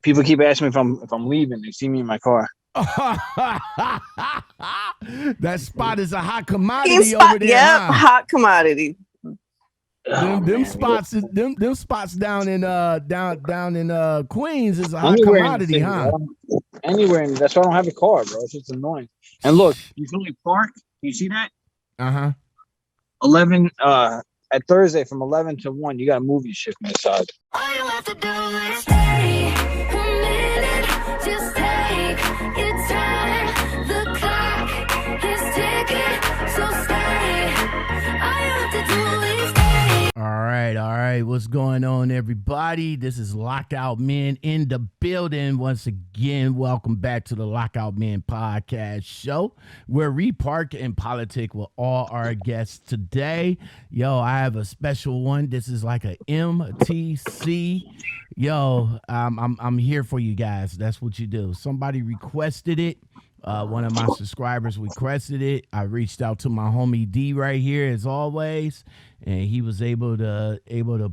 People keep asking me if I'm leaving. They see me in my car. That spot is a hot commodity over there. Yep, huh? hot commodity. Them spots down in Queens is a hot Anywhere in the commodity, city, huh? bro. Anywhere, that's why I don't have a car, bro. It's just annoying. And look, you can only park. You see that? 11 at Thursday from 11 to 1. You got a movie shift inside. All you have to do is stay a minute, just take your time. The clock is ticking, so stay. All you have to do is stay. All right. What's going on, everybody? This is Lockoutmen in the building once again. Welcome back to the Lockoutmen Podcast Show, where we park and politic with all our guests today. Yo, I have a special one. This is like a MTC. Yo, I'm here for you guys. That's what you do. Somebody requested it. One of my subscribers requested it. I reached out to my homie D right here as always, and he was able to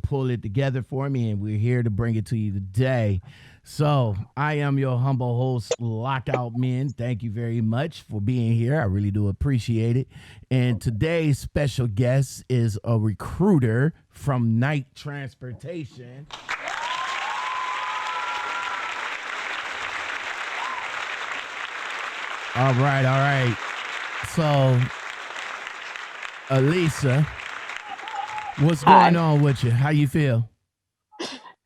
pull it together for me, and we're here to bring it to you today. So I am your humble host, Lockoutmen. Thank you very much for being here. I really do appreciate it. And today's special guest is a recruiter from Night Transportation. All right. So, Elisa, what's going on with you? How you feel?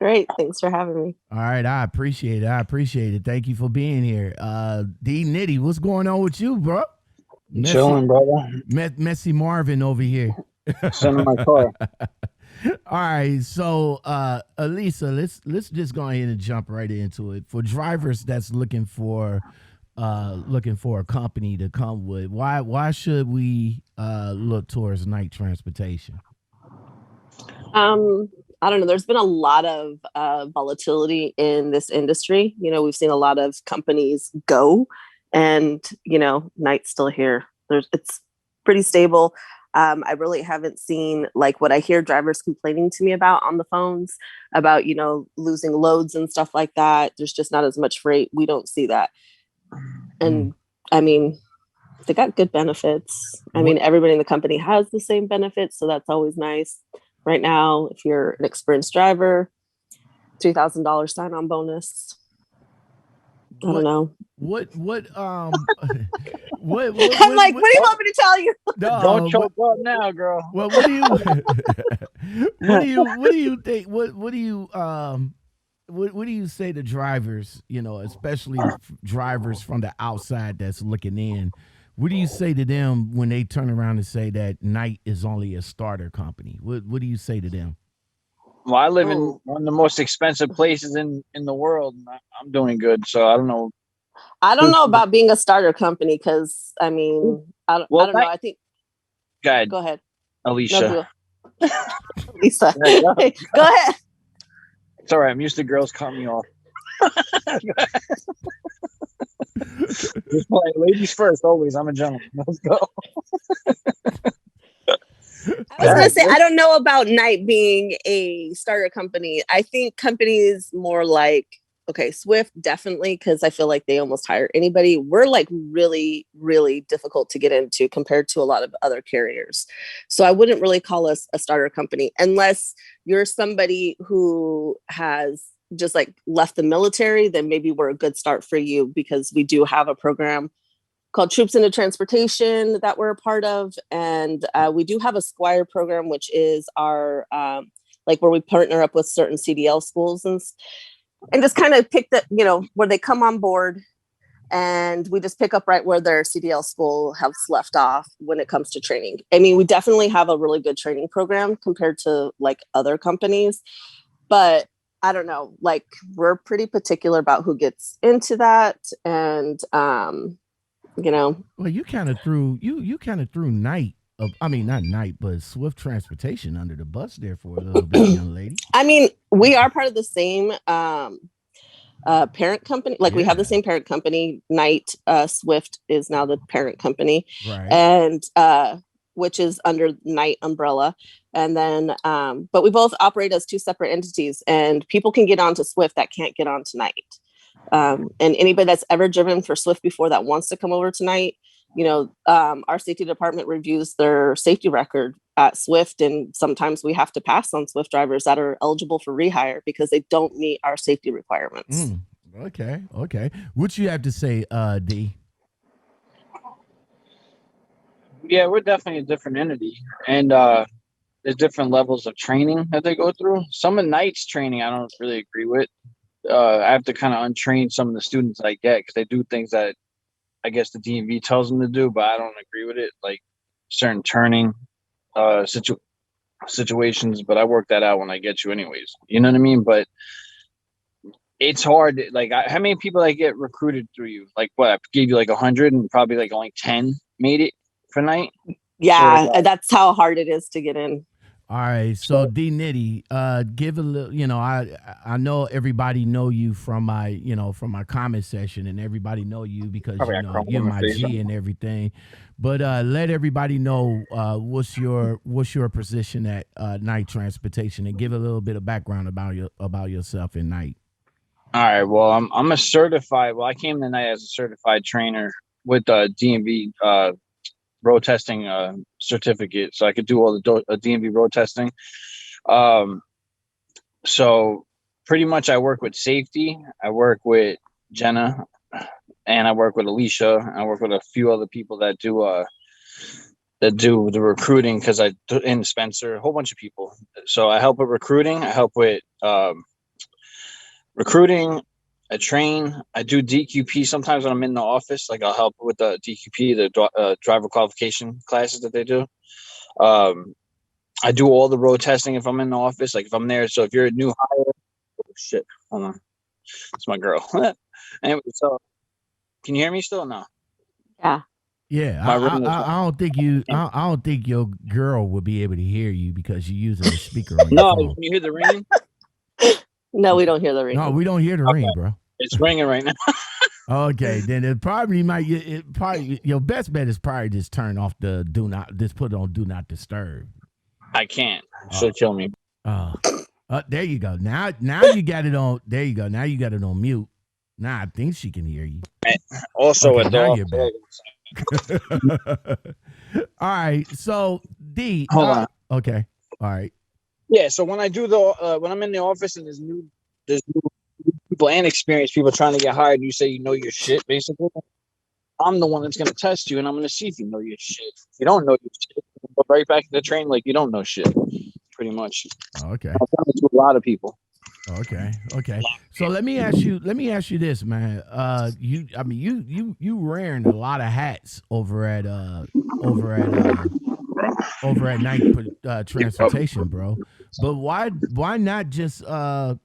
Great. Thanks for having me. All right. I appreciate it. Thank you for being here. D Nitty, what's going on with you, bro? Chilling, brother. Messy Marvin over here. Sitting in my car. All right. So, Elisa, let's just go ahead and jump right into it. For drivers that's looking for a company to come with, why should we look towards Night Transportation? I don't know. There's been a lot of volatility in this industry. You know, we've seen a lot of companies go, and Night's still here. It's pretty stable. I really haven't seen like what I hear drivers complaining to me about on the phones about losing loads and stuff like that. There's just not as much freight. We don't see that. And I mean, they got good benefits. I mean, everybody in the company has the same benefits, so that's always nice. Right now, if you're an experienced driver, $3,000 sign-on bonus. I don't know. What I'm like, what do you want me to tell you? No, Don't choke up now, girl. Well, what do you think? What do you say to drivers, especially drivers from the outside that's looking in? What do you say to them when they turn around and say that Night is only a starter company? What do you say to them? Well, I live in one of the most expensive places in the world. And I'm doing good, so I don't know. I don't know about being a starter company because, I mean, I don't know. I think. Go ahead. Alicia. No, Lisa. Go ahead. It's all right. I'm used to girls cutting me off. Just play ladies first, always. I'm a gentleman. Let's go. I was gonna say I don't know about Night being a starter company. I think companies more like Swift definitely, because I feel like they almost hire anybody. We're like really, really difficult to get into compared to a lot of other carriers. So I wouldn't really call us a starter company unless you're somebody who has just like left the military. Then maybe we're a good start for you because we do have a program called Troops into Transportation that we're a part of. And we do have a Squire program, which is our where we partner up with certain CDL schools and just kind of pick where they come on board and we just pick up right where their CDL school has left off when it comes to training. I mean, we definitely have a really good training program compared to like other companies, but I don't know, like we're pretty particular about who gets into that. And, well, you kind of threw Night. Not Night, but Swift Transportation under the bus there for a little bit, young lady. I mean, we are part of the same parent company. Like we have the same parent company. Night Swift is now the parent company, right? And which is under night umbrella. And then, but we both operate as two separate entities, and people can get onto Swift that can't get on tonight. And anybody that's ever driven for Swift before that wants to come over tonight, you know, our safety department reviews their safety record at Swift, and sometimes we have to pass on Swift drivers that are eligible for rehire because they don't meet our safety requirements. Okay. What you have to say, D? Yeah, we're definitely a different entity, and there's different levels of training that they go through. Some of Knight's training I don't really agree with. I have to kind of untrain some of the students I get because they do things that I guess the DMV tells them to do, but I don't agree with it. Like certain turning situations, but I work that out when I get you anyways. You know what I mean? But it's hard. Like, how many people I get recruited through you? Like, what? I gave you like 100, and probably like only 10 made it for Night. Yeah, so, that's how hard it is to get in. All right, so D Nitty, give a little. You know, I know everybody know you from my comment session, and everybody know you because you know you're my G and everything. But let everybody know what's your position at Night Transportation, and give a little bit of background about yourself in Night. All right. Well, I'm a certified. Well, I came tonight as a certified trainer with DMV road testing certificate, so I could do all the DMV road testing. So pretty much I work with safety. I work with Jenna, and I work with Alicia. I work with a few other people that do the recruiting and Spencer, a whole bunch of people. So I help with recruiting. I help with recruiting. I train. I do DQP sometimes when I'm in the office. Like I'll help with the DQP, the driver qualification classes that they do. I do all the road testing if I'm in the office. Like if I'm there. So if you're a new hire, oh shit, hold on, it's my girl. Anyway, so can you hear me still? No. Yeah. Yeah, I don't think you. I don't think your girl will be able to hear you because you're using the speaker on your phone. Can you hear the ring? No, we don't hear the ring. No, we don't hear the ring, bro. It's ringing right now. Okay, then it probably might. Your best bet is probably just turn off the just put it on do not disturb. I can't. She'll kill me. There you go. Now you got it on. There you go. Now you got it on mute. Now I think she can hear you. Also, okay, now you're back. All right. So D. Hold on. Okay. All right. Yeah. So when I do when I'm in the office and there's new people and experienced people trying to get hired, you say you know your shit. Basically, I'm the one that's gonna test you, and I'm gonna see if you know your shit. If you don't know your shit, go right back to the train like you don't know shit. Pretty much. Okay. I've done it to a lot of people. Okay. So let me ask you this, man. You wearing a lot of hats over at Night Transportation, bro. But why not just do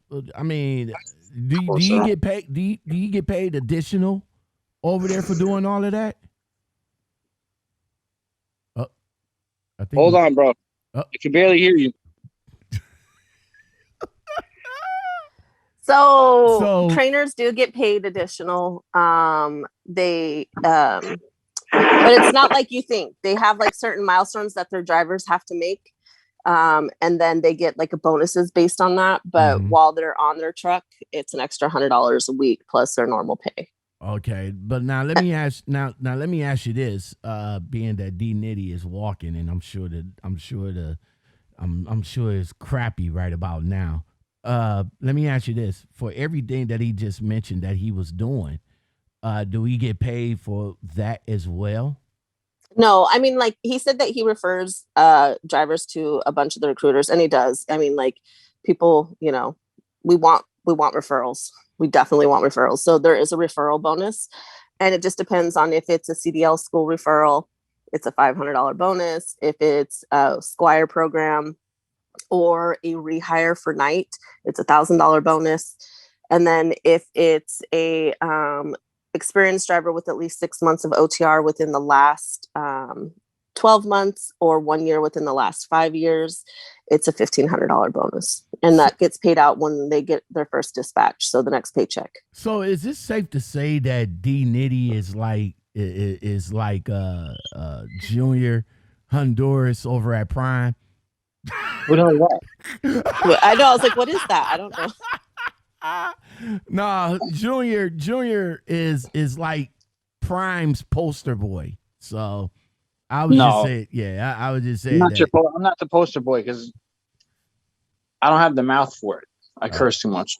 you get paid? Do you get paid additional over there for doing all of that? I think Hold on, bro. I can barely hear you. So trainers do get paid additional. But it's not like you think. They have like certain milestones that their drivers have to make. And then they get like a bonuses based on that. But while they're on their truck, it's an extra $100 a week plus their normal pay. Okay, but now let me ask you this: being that D Nitty is walking, and I'm sure it's crappy right about now. Let me ask you this: for everything that he just mentioned that he was doing, do we get paid for that as well? No, I mean, like he said that he refers drivers to a bunch of the recruiters, and he does. I mean, like people, you know, we want referrals. We definitely want referrals. So there is a referral bonus, and it just depends on if it's a CDL school referral, it's a $500 bonus. If it's a Squire program or a rehire for Night, it's $1,000 bonus. And then if it's a experienced driver with at least 6 months of OTR within the last 12 months or 1 year within the last 5 years, it's a $1,500 bonus. And that gets paid out when they get their first dispatch. So the next paycheck. So is it safe to say that D Nitty is like Junior Honduras over at Prime. What the hell is that? I know. I was like, what is that? I don't know. No, Junior is like Prime's poster boy. So I was just No. saying, yeah, I was just I'm saying not, that. I'm not the poster boy because I don't have the mouth for it. I curse too much.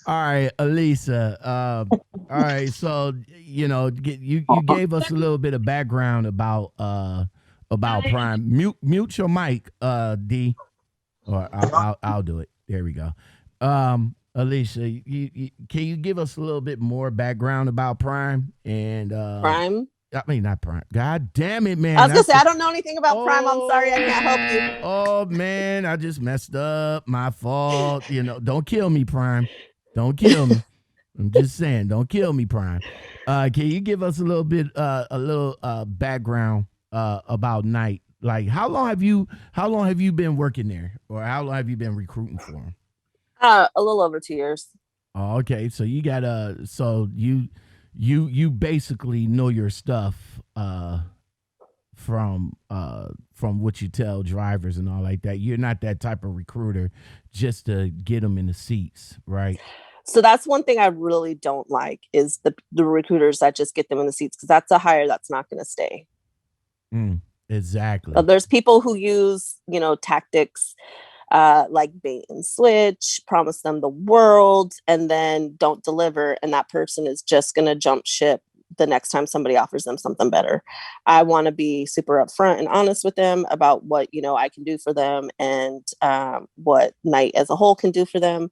All right, Elisa. All right, so you gave us a little bit of background about Prime. Mute your mic, D, or I'll do it. There we go. Alicia, can you give us a little bit more background about Prime and Prime. I mean, not Prime. God damn it, man! I was gonna say I don't know anything about Prime. I'm sorry, I can't help you. Oh man, I just messed up. My fault. Don't kill me, Prime. Don't kill me. I'm just saying, don't kill me, Prime. Can you give us a little background about Night? Like, how long have you been working there, or how long have you been recruiting for them? A little over 2 years. Oh, okay, so you got you basically know your stuff from what you tell drivers and all like that. You're not that type of recruiter just to get them in the seats, right? So that's one thing I really don't like is the recruiters that just get them in the seats, because that's a hire that's not going to stay. Exactly. There's people who use, tactics like bait and switch, promise them the world, and then don't deliver. And that person is just going to jump ship the next time somebody offers them something better. I want to be super upfront and honest with them about what, I can do for them and what Night as a whole can do for them.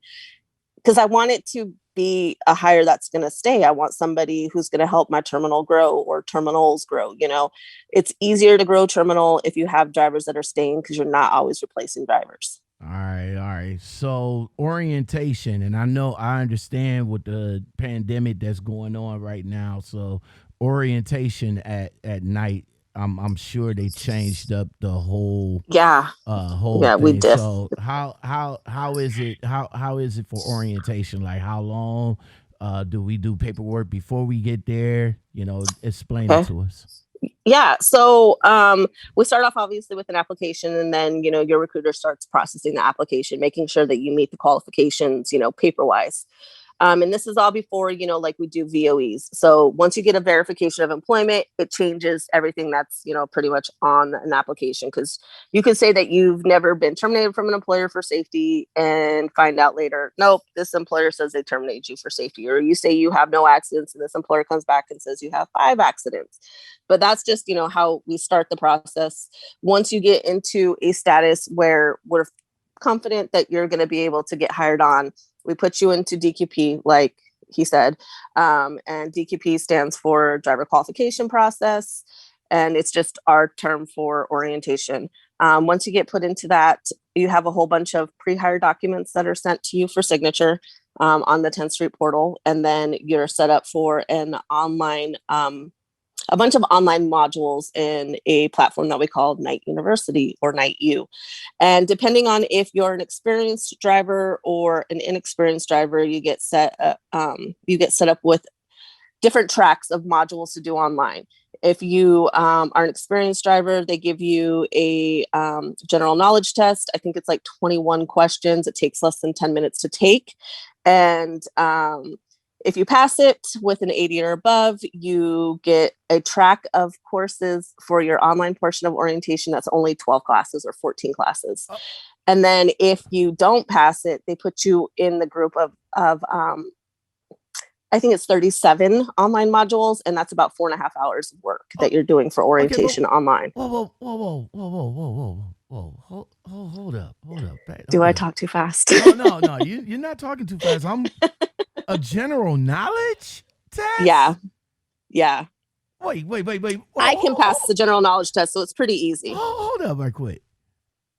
Because I want it to be a hire that's going to stay. I want somebody who's going to help my terminal grow or terminals grow. It's easier to grow terminal if you have drivers that are staying, because you're not always replacing drivers. All right. So orientation, and I understand with the pandemic that's going on right now. So orientation at Night, I'm sure they changed up the whole whole thing. We did. So how is it for orientation? Like, how long do we do paperwork before we get there? Explain it to us. Yeah. So we start off obviously with an application, and then, your recruiter starts processing the application, making sure that you meet the qualifications, paper wise. And this is all before, like we do VOEs. So once you get a verification of employment, it changes everything that's, pretty much on an application, because you can say that you've never been terminated from an employer for safety and find out later, nope, this employer says they terminated you for safety. Or you say you have no accidents and this employer comes back and says you have 5 accidents. But that's just, how we start the process. Once you get into a status where we're confident that you're going to be able to get hired on, we put you into DQP, like he said. And DQP stands for driver qualification process. And it's just our term for orientation. Once you get put into that, you have a whole bunch of pre-hire documents that are sent to you for signature on the 10th Street portal. And then you're set up for an online a bunch of online modules in a platform that we call Night University or Night U. And depending on if you're an experienced driver or an inexperienced driver, you get set up with different tracks of modules to do online. If you are an experienced driver, they give you a general knowledge test. I think it's like 21 questions. It takes less than 10 minutes to take. And if you pass it with an 80 or above, you get a track of courses for your online portion of orientation. That's only 12 classes or 14 classes. Oh. And then if you don't pass it, they put you in the group of I think it's 37 online modules, and that's about 4.5 hours of work that you're doing for orientation online. Whoa. Hold up. Do I talk too fast? No. You're not talking too fast. I'm a general knowledge test? Yeah. Wait. I can pass the general knowledge test, so it's pretty easy. Hold up right quick.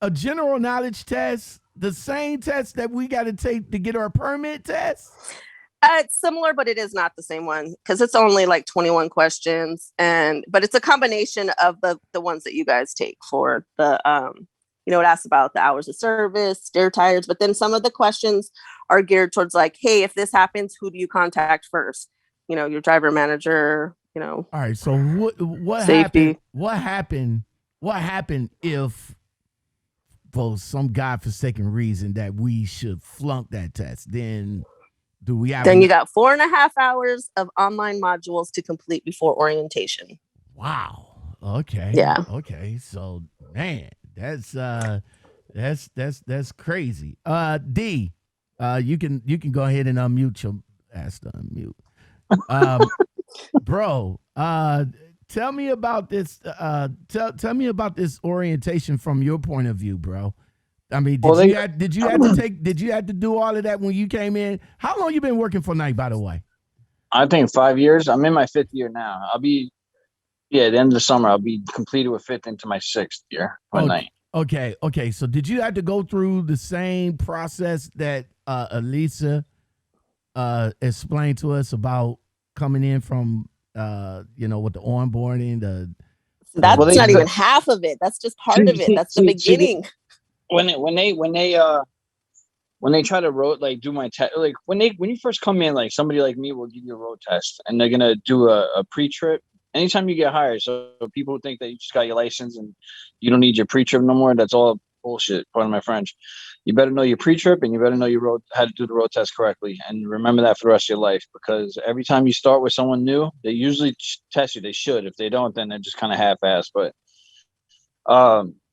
A general knowledge test, the same test that we got to take to get our permit test? It's similar, but it is not the same one, because it's only like 21 questions, but it's a combination of the ones that you guys take for the it asks about the hours of service, stair tires, but then some of the questions are geared towards like, hey, if this happens, who do you contact first? Your driver manager, All right. So what Safety. happened? What happened if, for some godforsaken reason, that we should flunk that test? Then do we have? Then you got 4.5 hours of online modules to complete before orientation. Wow. Okay. Yeah. Okay. So, man, that's crazy. D, you can go ahead and unmute your ass to unmute. Bro, tell me about this. Tell me about this orientation from your point of view, bro. I mean, did you have to do all of that when you came in? How long you been working for Nike, by the way? I think 5 years. I'm in my 5th year now. At the end of the summer, I'll be completed with 5th into my 6th year for Nike. Okay. So did you have to go through the same process that Elisa explained to us about coming in from with the onboarding? That's not even half of it. That's just part of it. That's the beginning. When they try to do my test, like when you first come in, like somebody like me will give you a road test, and they're gonna do a pre-trip. Anytime you get hired, so people think that you just got your license and you don't need your pre-trip no more. That's all bullshit. Pardon my French. You better know your pre-trip, and you better know how to do the road test correctly, and remember that for the rest of your life. Because every time you start with someone new, they usually test you. They should. If they don't, then they're just kind of half-assed. But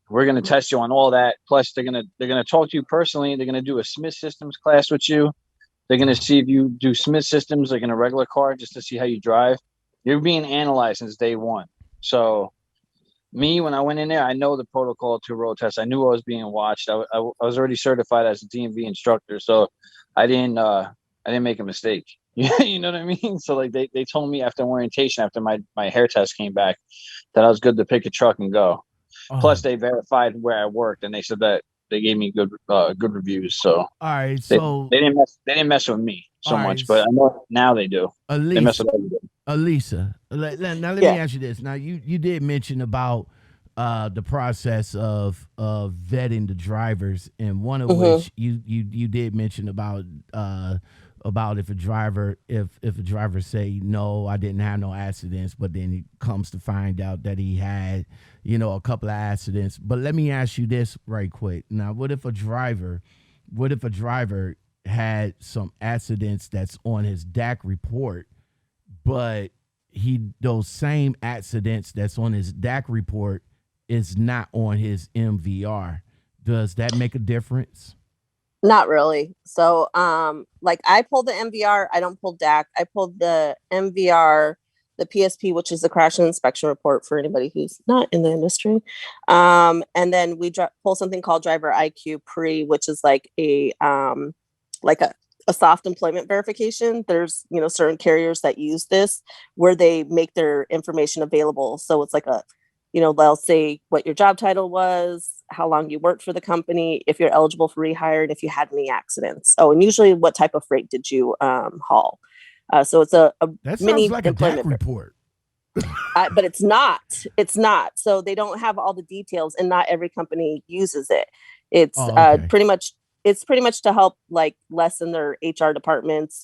we're gonna test you on all that. Plus, they're gonna talk to you personally. They're gonna do a Smith Systems class with you. They're gonna see if you do Smith Systems like in a regular car, just to see how you drive. You're being analyzed since day one. So me, when I went in there, I know the protocol to road test. I knew I was being watched. I was already certified as a DMV instructor, so I didn't make a mistake. You know what I mean? So like they told me after orientation, after my hair test came back, that I was good to pick a truck and go. Plus, they verified where I worked, and they said that they gave me good reviews. So all right, so they didn't mess with me so much, but I know now they do. They mess with everybody. Elisa, now let me ask you this. Now you did mention about the process of vetting the drivers, and one of which you did mention about if a driver say no, I didn't have no accidents, but then he comes to find out that he had a couple of accidents. But let me ask you this right quick. Now, what if a driver had some accidents that's on his DAC report, but those same accidents that's on his DAC report is not on his MVR? Does that make a difference? Not really. So, like I pulled the MVR, I don't pull DAC. I pulled the MVR, the PSP, which is the crash and inspection report for anybody who's not in the industry. And then we pull something called driver IQ pre, which is like a soft employment verification. There's, certain carriers that use this where they make their information available. So it's like they'll say what your job title was, how long you worked for the company, if you're eligible for rehire, and if you had any accidents. Oh, and usually what type of freight did you haul? So it's a that mini sounds like employment a DAC report. but it's not. It's not. So they don't have all the details, and not every company uses it. It's pretty much to help like lessen their HR departments,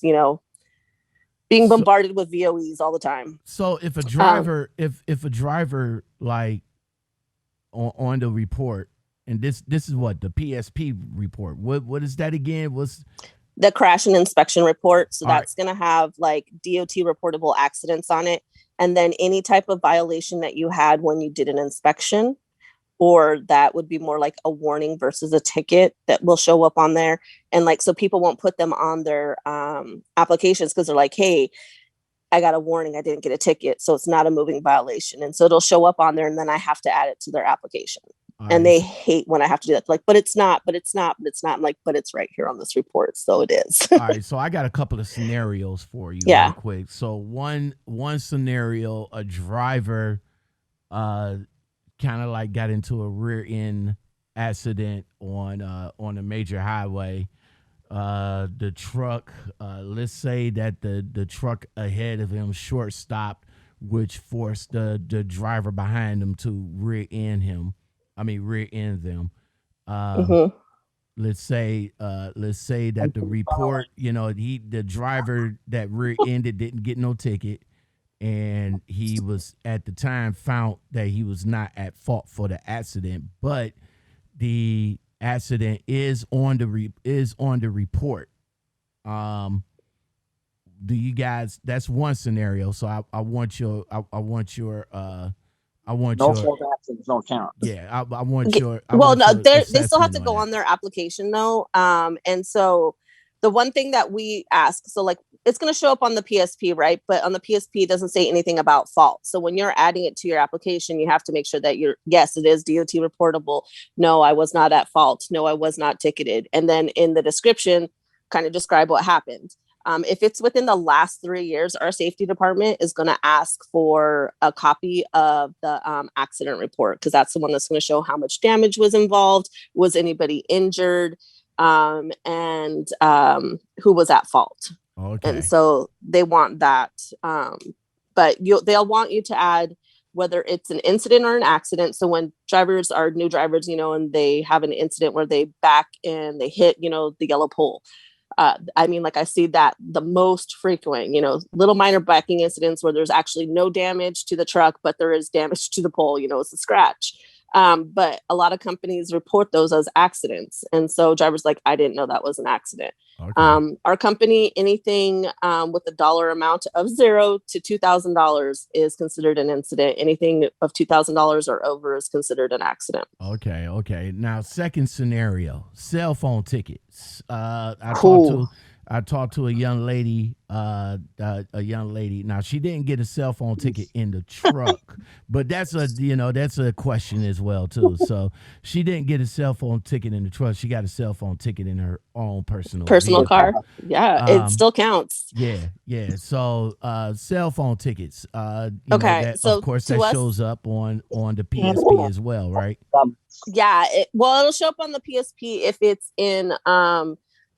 being bombarded with VOEs all the time. So if a driver, if a driver like on the report, and this is what the PSP report. What is that again? What's the crash and inspection report? So that's going to have like DOT reportable accidents on it, and then any type of violation that you had when you did an inspection, or that would be more like a warning versus a ticket that will show up on there. And like, so people won't put them on their applications because they're like, hey, I got a warning, I didn't get a ticket, so it's not a moving violation. And so it'll show up on there, and then I have to add it to their application. And they hate when I have to do that. Like, but it's not. I'm like, but it's right here on this report, so it is. All right, so I got a couple of scenarios for you real quick. So one scenario, a driver kind of like got into a rear end accident on a major highway. The truck, let's say that the truck ahead of him short stopped, which forced the driver behind him to rear end them. Let's say that the report, the driver that rear ended didn't get no ticket, and he was at the time found that he was not at fault for the accident, but the accident is on the report. Do you guys? That's one scenario. So I want your No fault accidents don't count. Yeah, I want your. They still have to go on their application though. And so the one thing that we ask, so like it's going to show up on the PSP, right? But on the PSP, it doesn't say anything about fault. So when you're adding it to your application, you have to make sure that yes, it is DOT reportable. No, I was not at fault. No, I was not ticketed. And then in the description, kind of describe what happened. If it's within the last 3 years, our safety department is going to ask for a copy of the accident report, because that's the one that's going to show how much damage was involved, was anybody injured, and who was at fault. Okay. And so they want that. But they'll want you to add whether it's an incident or an accident. So when drivers are new drivers, and they have an incident where they back and they hit, the yellow pole. Like I see that the most frequent, little minor backing incidents where there's actually no damage to the truck, but there is damage to the pole, it's a scratch. But a lot of companies report those as accidents. And so drivers like, I didn't know that was an accident. Okay. Our company, anything with a dollar amount of $0 to $2,000 is considered an incident. Anything of $2,000 or over is considered an accident. Okay. Now, second scenario, cell phone tickets. I talked to a young lady. Now, she didn't get a cell phone ticket in the truck, but that's a question as well too. So she didn't get a cell phone ticket in the truck. She got a cell phone ticket in her own personal car. Yeah, it still counts. Yeah. So cell phone tickets. Okay. So of course that shows up on the PSP as well, right? Yeah. It'll show up on the PSP if it's in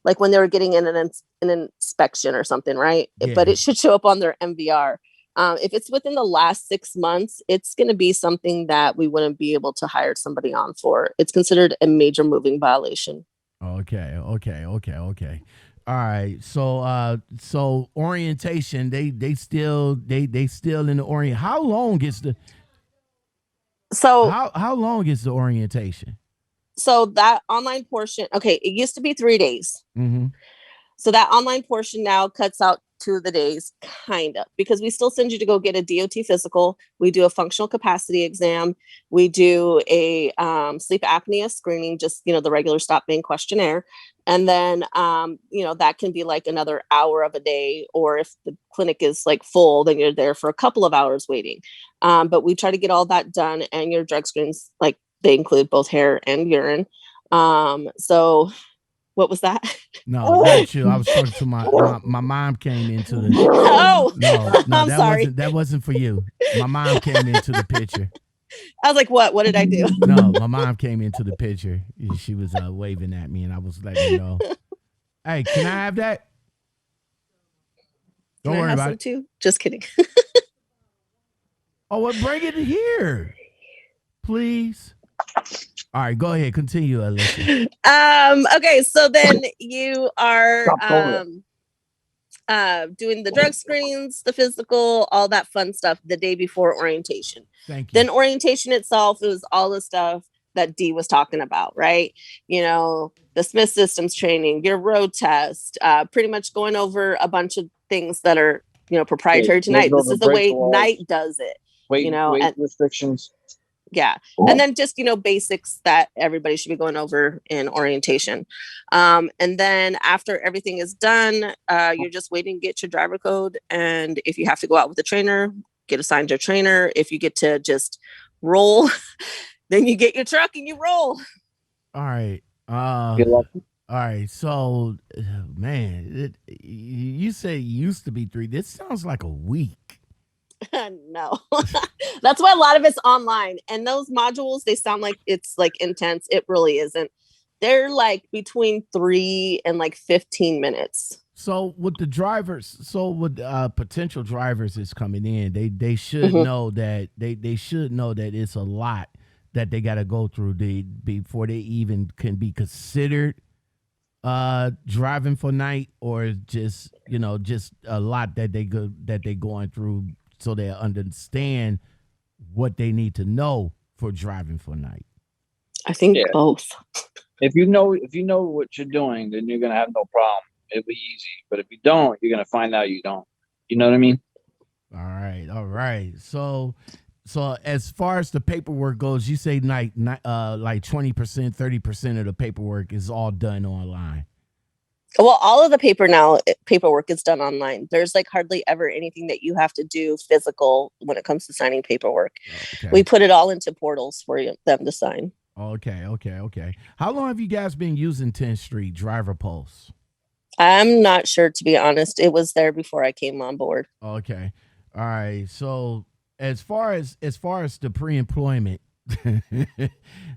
like when they were getting in an inspection or something, right? Yeah. But it should show up on their MVR. If it's within the last 6 months, it's going to be something that we wouldn't be able to hire somebody on for. It's considered a major moving violation. Okay. All right. So orientation, they still in the orient. How long is the orientation? So that online portion, okay, it used to be 3 days. Mm-hmm. So that online portion now cuts out 2 of the days, kind of, because we still send you to go get a DOT physical. We do a functional capacity exam. We do a sleep apnea screening, just, the regular stop being questionnaire. And then, that can be like another hour of a day, or if the clinic is like full, then you're there for a couple of hours waiting. But we try to get all that done, and your drug screens, like, they include both hair and urine. So what was that? No, not you. I was talking to my mom came into the. Oh, no, I'm sorry. That wasn't for you. My mom came into the picture. I was like, what? What did I do? No, my mom came into the picture. She was waving at me, and I was letting her know. Hey, can I have that? Don't worry about it. Too? Just kidding. Oh, well, bring it here, please. All right, go ahead. Continue, Alyssa. Okay, so then you are doing the drug screens, the physical, all that fun stuff the day before orientation. Thank you. Then orientation itself is all the stuff that Dee was talking about, right? The Smith Systems training, your road test, pretty much going over a bunch of things that are, proprietary to Night. This is the way Night does it. Weight restrictions. Yeah. And then just, basics that everybody should be going over in orientation. And then after everything is done, you're just waiting to get your driver code. And if you have to go out with a trainer, get assigned your trainer. If you get to just roll, then you get your truck and you roll. All right. All right. So, man, you say it used to be 3. This sounds like a week. No, that's why a lot of it's online, and those modules, they sound like it's like intense. It really isn't. They're like between 3 and like 15 minutes. So with the drivers, potential drivers is coming in, they should know that they should know that it's a lot that they got to go through before they even can be considered driving for Night, or just a lot that they going through so they understand what they need to know for driving for night? I think Yeah. both. If you know what you're doing, then you're gonna have no problem. It'll be easy. But if you don't, you're gonna find out you don't. You know what I mean? All right. So as far as the paperwork goes, you say like 20%, 30% of the paperwork is all done online. Well, all of the paperwork is done online. There's like hardly ever anything that you have to do physical when it comes to signing paperwork. Okay. We put it all into portals for them to sign. Okay. How long have you guys been using 10th Street Driver Pulse? I'm not sure, to be honest. It was there before I came on board. Okay. All right. So as far as the pre-employment,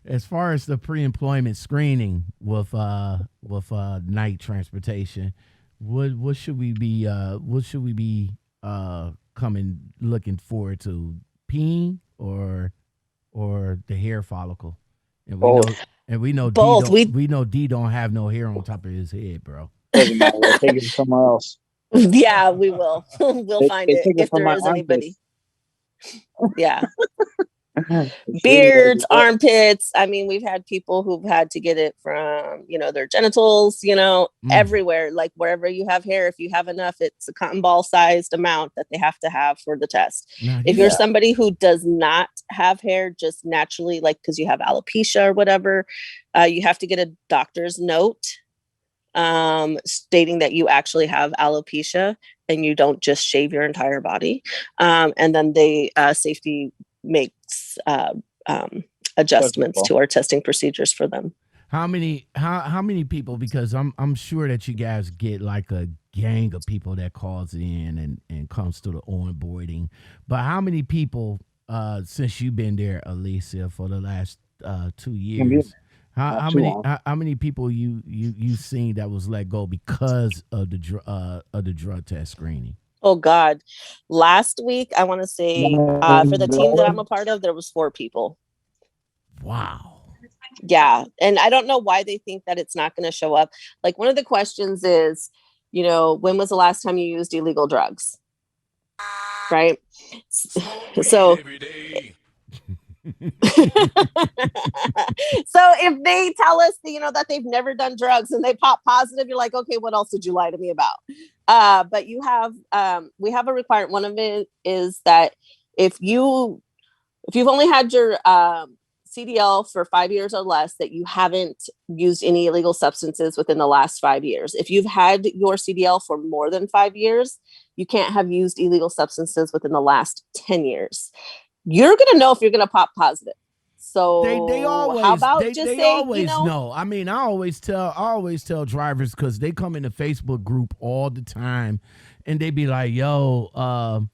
as far as the pre-employment screening with night transportation, what should we be looking forward to? Peeing or the hair follicle? And we know Both. we know D don't have no hair on top of his head, bro. Doesn't matter. We'll take it somewhere else. Yeah, we will. We'll find They it take it if from there my is anybody. armpits. Yeah. Beards, armpits. I mean, we've had people who've had to get it from, their genitals, everywhere, like wherever you have hair. If you have enough, it's a cotton ball sized amount that they have to have for the test. If you're somebody who does not have hair just naturally, like because you have alopecia or whatever, you have to get a doctor's note stating that you actually have alopecia and you don't just shave your entire body. And then they safety makes adjustments to our testing procedures for them. How many people? Because I'm sure that you guys get like a gang of people that calls in and comes to the onboarding. But how many people since you've been there, Alicia, for the last 2 years? How many people you seen that was let go because of the drug test screening? Oh God. Last week, I want to say for the team that I'm a part of, there was 4 people. Wow. Yeah. And I don't know why they think that it's not going to show up. Like one of the questions is, when was the last time you used illegal drugs? Right. So so if they tell us that they've never done drugs and they pop positive, you're like, okay, what else did you lie to me about? But we have a requirement. One of it is that if you've only had your CDL for 5 years or less, that you haven't used any illegal substances within the last 5 years. If you've had your CDL for more than 5 years, you can't have used illegal substances within the last 10 years. You're going to know if you're going to pop positive. So they always, how about they just always know. I mean, I always tell drivers, because they come in the Facebook group all the time and they be like, yo,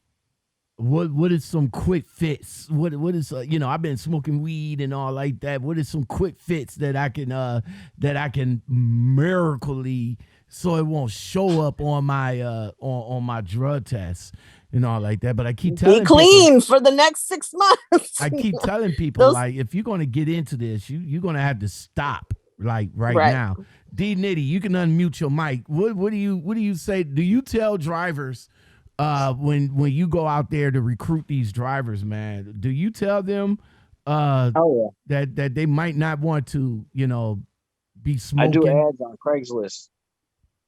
what is some quick fix? What is I've been smoking weed and all like that. What is some quick fix that I can miraculously, so it won't show up on my on my drug test and all like that? But I keep telling be clean for the next 6 months. I keep telling people like, if you're going to get into this, you're going to have to stop like right now. D Nitty, you can unmute your mic. What do you say? Do you tell drivers when you go out there to recruit these drivers, man? Do you tell them that they might not want to, be smoking? I do ads on Craigslist,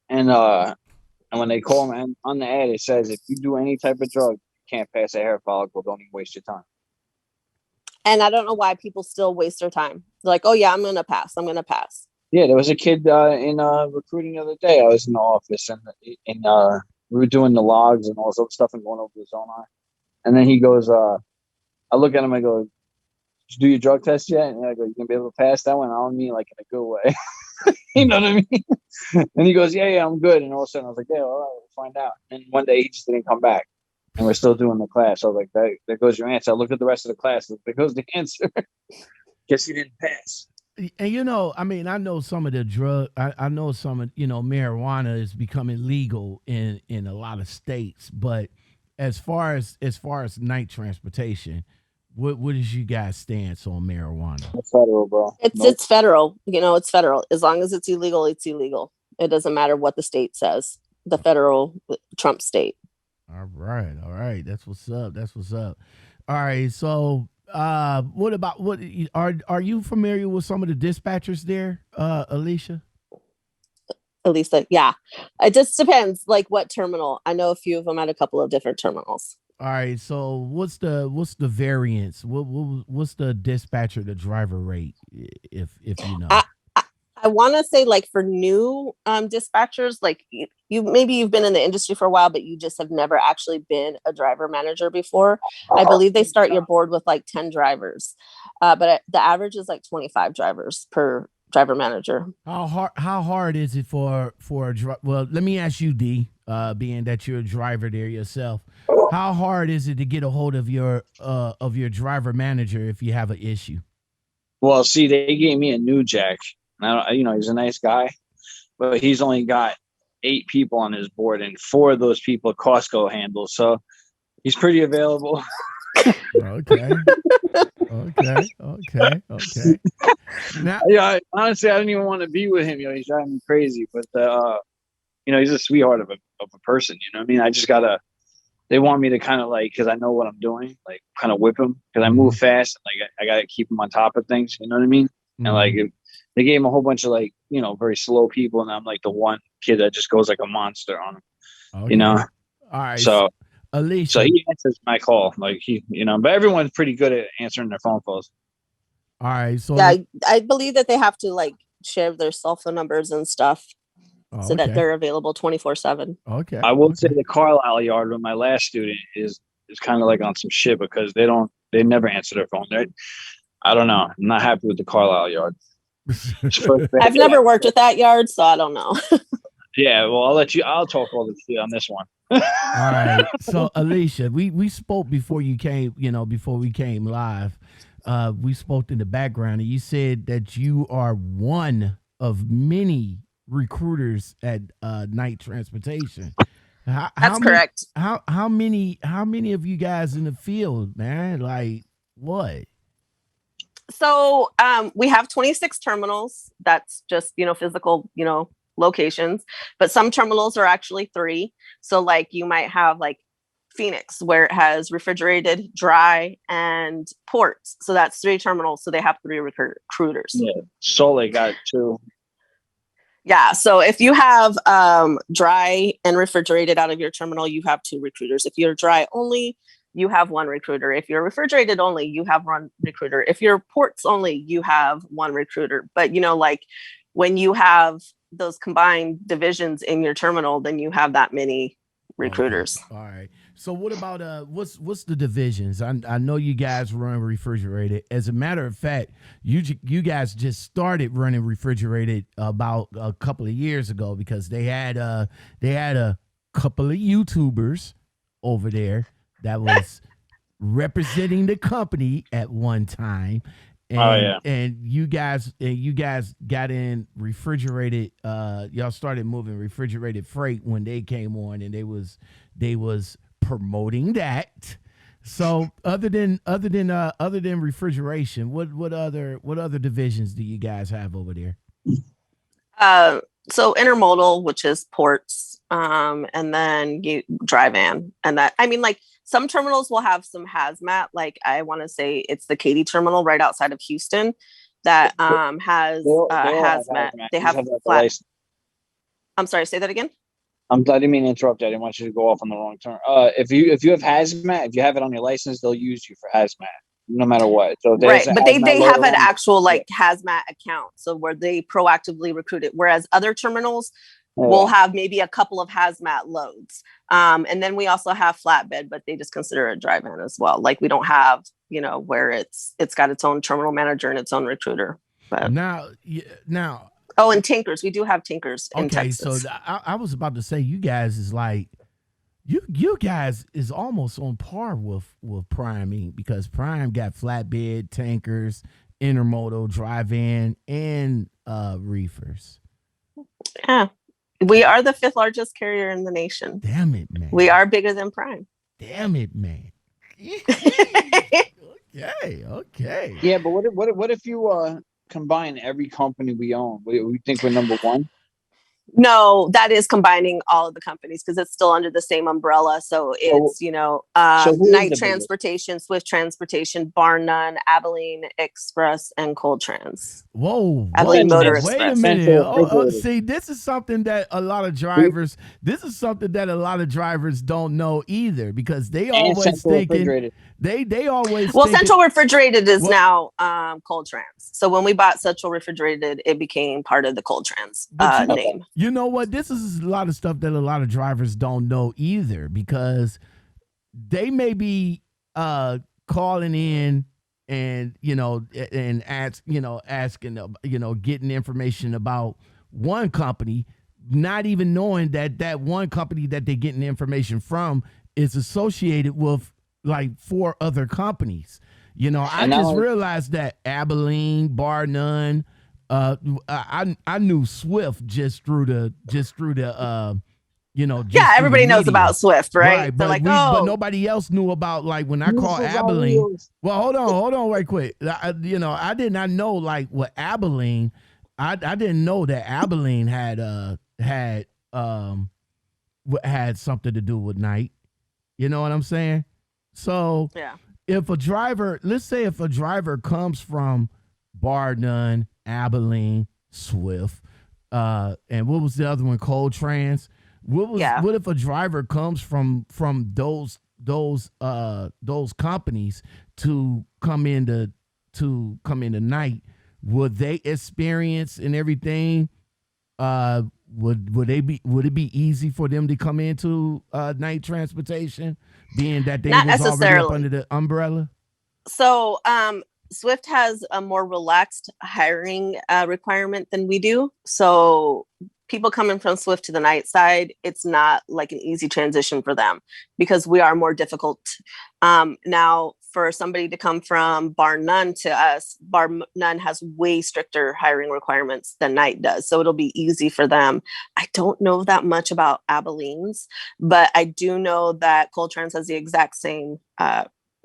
and when they call me on the ad, it says if you do any type of drug, you can't pass a hair follicle. Don't even waste your time. And I don't know why people still waste their time. They're like, oh yeah, I'm gonna pass. Yeah, there was a kid in recruiting the other day. I was in the office and we were doing the logs and all this other stuff and going over the Zonar. And then he goes, I look at him, I go, did you do your drug test yet? And I go, you gonna be able to pass that one? I don't mean like in a good way. You know what I mean? And he goes, yeah, I'm good. And all of a sudden I was like, yeah, all right, we'll find out. And one day he just didn't come back. And we're still doing the class. I was like, there goes your answer. I looked at the rest of the class. There goes the answer. Guess he didn't pass. And I mean, I know some of the drug. I know some of marijuana is becoming legal in a lot of states. But as far as night transportation, what is you guys' stance on marijuana? It's federal, bro. It's federal. It's federal. As long as it's illegal, it's illegal. It doesn't matter what the state says. The federal Trump state. All right. That's what's up. All right. So, what about are you familiar with some of the dispatchers there, Alicia? At least, yeah. It just depends, like what terminal. I know a few of them at a couple of different terminals. All right. So, what's the variance? What's the dispatcher the driver rate? If you know. I want to say, like, for new dispatchers, like you maybe you've been in the industry for a while, but you just have never actually been a driver manager before. I believe they start your board with like 10 drivers, but the average is like 25 drivers per driver manager. How hard is it for a well, let me ask you, D, being that you're a driver there yourself, how hard is it to get a hold of your driver manager if you have an issue? Well, see, they gave me a new jack. He's a nice guy, but he's only got 8 people on his board, and 4 of those people Costco handles. So he's pretty available. Okay. Now, honestly, I don't even want to be with him. He's driving me crazy, but he's a sweetheart of a person. You know what I mean? I just gotta. They want me to kind of like, because I know what I'm doing, like kind of whip him because I move fast. And, like I gotta keep him on top of things. You know what I mean? And like they gave him a whole bunch of like very slow people, and I'm like the one kid that just goes like a monster on him. Okay. All right. So Alicia, so he answers my call, like but everyone's pretty good at answering their phone calls. All right. So yeah, I believe that they have to like share their cell phone numbers and stuff so that they're available 24/7. Okay. I will say the Carlisle yard with my last student is kind of like on some shit because they never answer their phone. I don't know. I'm not happy with the Carlisle yard. I've never worked with that yard, so I don't know. Yeah, well, I'll talk all the shit on this one. All right. So Alicia, we spoke before you came, before we came live. We spoke in the background, and you said that you are one of many recruiters at Night Transportation. That's correct. How many of you guys in the field, man? Like what? So we have 26 terminals. That's just, physical, locations, but some terminals are actually 3. So like you might have like Phoenix where it has refrigerated, dry, and ports. So that's 3 terminals. So they have 3 recruiters. Yeah. Sole got 2. Yeah. So if you have dry and refrigerated out of your terminal, you have 2 recruiters. If you're dry only, you have 1 recruiter. If you're refrigerated only, you have 1 recruiter. If you're ports only, you have 1 recruiter. But like when you have those combined divisions in your terminal, then you have that many recruiters. Okay. All right. So what about what's the divisions? I know you guys run refrigerated. As a matter of fact, you guys just started running refrigerated about a couple of years ago because they had a couple of YouTubers over there that was representing the company at one time. And, and you guys got in refrigerated. Y'all started moving refrigerated freight when they came on, and they was promoting that. So other than refrigeration, what other divisions do you guys have over there? So intermodal, which is ports, and then you dry van, and that like some terminals will have some hazmat. Like I want to say it's the Katy terminal right outside of Houston that has hazmat. They have flat. I'm sorry, say that again. I didn't mean to interrupt. I didn't want you to go off on the wrong turn. If you have hazmat, if you have it on your license, they'll use you for hazmat no matter what. So right, but they have an actual hazmat account, so where they proactively recruit it. Whereas other terminals will have maybe a couple of hazmat loads, and then we also have flatbed, but they just consider it dry van as well. Like we don't have where it's got its own terminal manager and its own recruiter. But now. Oh, and tankers. We do have tankers in Texas. Okay, so I was about to say you guys is like you guys is almost on par with Prime, because Prime got flatbed, tankers, intermodal, dry van, and reefers. Yeah. We are the 5th largest carrier in the nation. Damn it, man. We are bigger than Prime. Damn it, man. Okay. Yeah, but what if you combine every company we own? We think we're number 1? No, that is combining all of the companies because it's still under the same umbrella. So it's, So who is the Night biggest? Transportation, Swift Transportation, Bar None, Abilene Express, and Cold Trans. Whoa, Abilene whoa, Motor wait a Express. minute. Central Oh, Refrigerated. see, this is something that a lot of drivers don't know either, because they And always Central thinking Refrigerated. they always Well, thinking, Central Refrigerated is Well- now Cold Trans. So when we bought Central Refrigerated, it became part of the Cold Trans But you know- name. You know what? This is a lot of stuff that a lot of drivers don't know either, because they may be calling in and asking getting information about one company, not even knowing that one company that they're getting information from is associated with like 4 other companies. I And just now- realized that Abilene, Bar None, I knew Swift just through the Everybody knows media. about Swift, right? They're but like, but nobody else knew about, like, when I call Wheels on Abilene. wheels. Well, hold on, right quick. I did not know, like, what Abilene. I didn't know that Abilene had something to do with night. You know what I'm saying? So yeah. let's say if a driver comes from Bar None, Abilene, Swift, and what was the other one? Cold Trans. What if a driver comes from those companies to come into night? Would they experience and everything? Would it be easy for them to come into night transportation, being that they Not was already up necessarily. under the umbrella? So Swift has a more relaxed hiring requirement than we do. So people coming from Swift to the night side, it's not like an easy transition for them because we are more difficult. Now, for somebody to come from Bar None to us, Bar None has way stricter hiring requirements than night does. So it'll be easy for them. I don't know that much about Abilene's, but I do know that Cold Trans has the exact same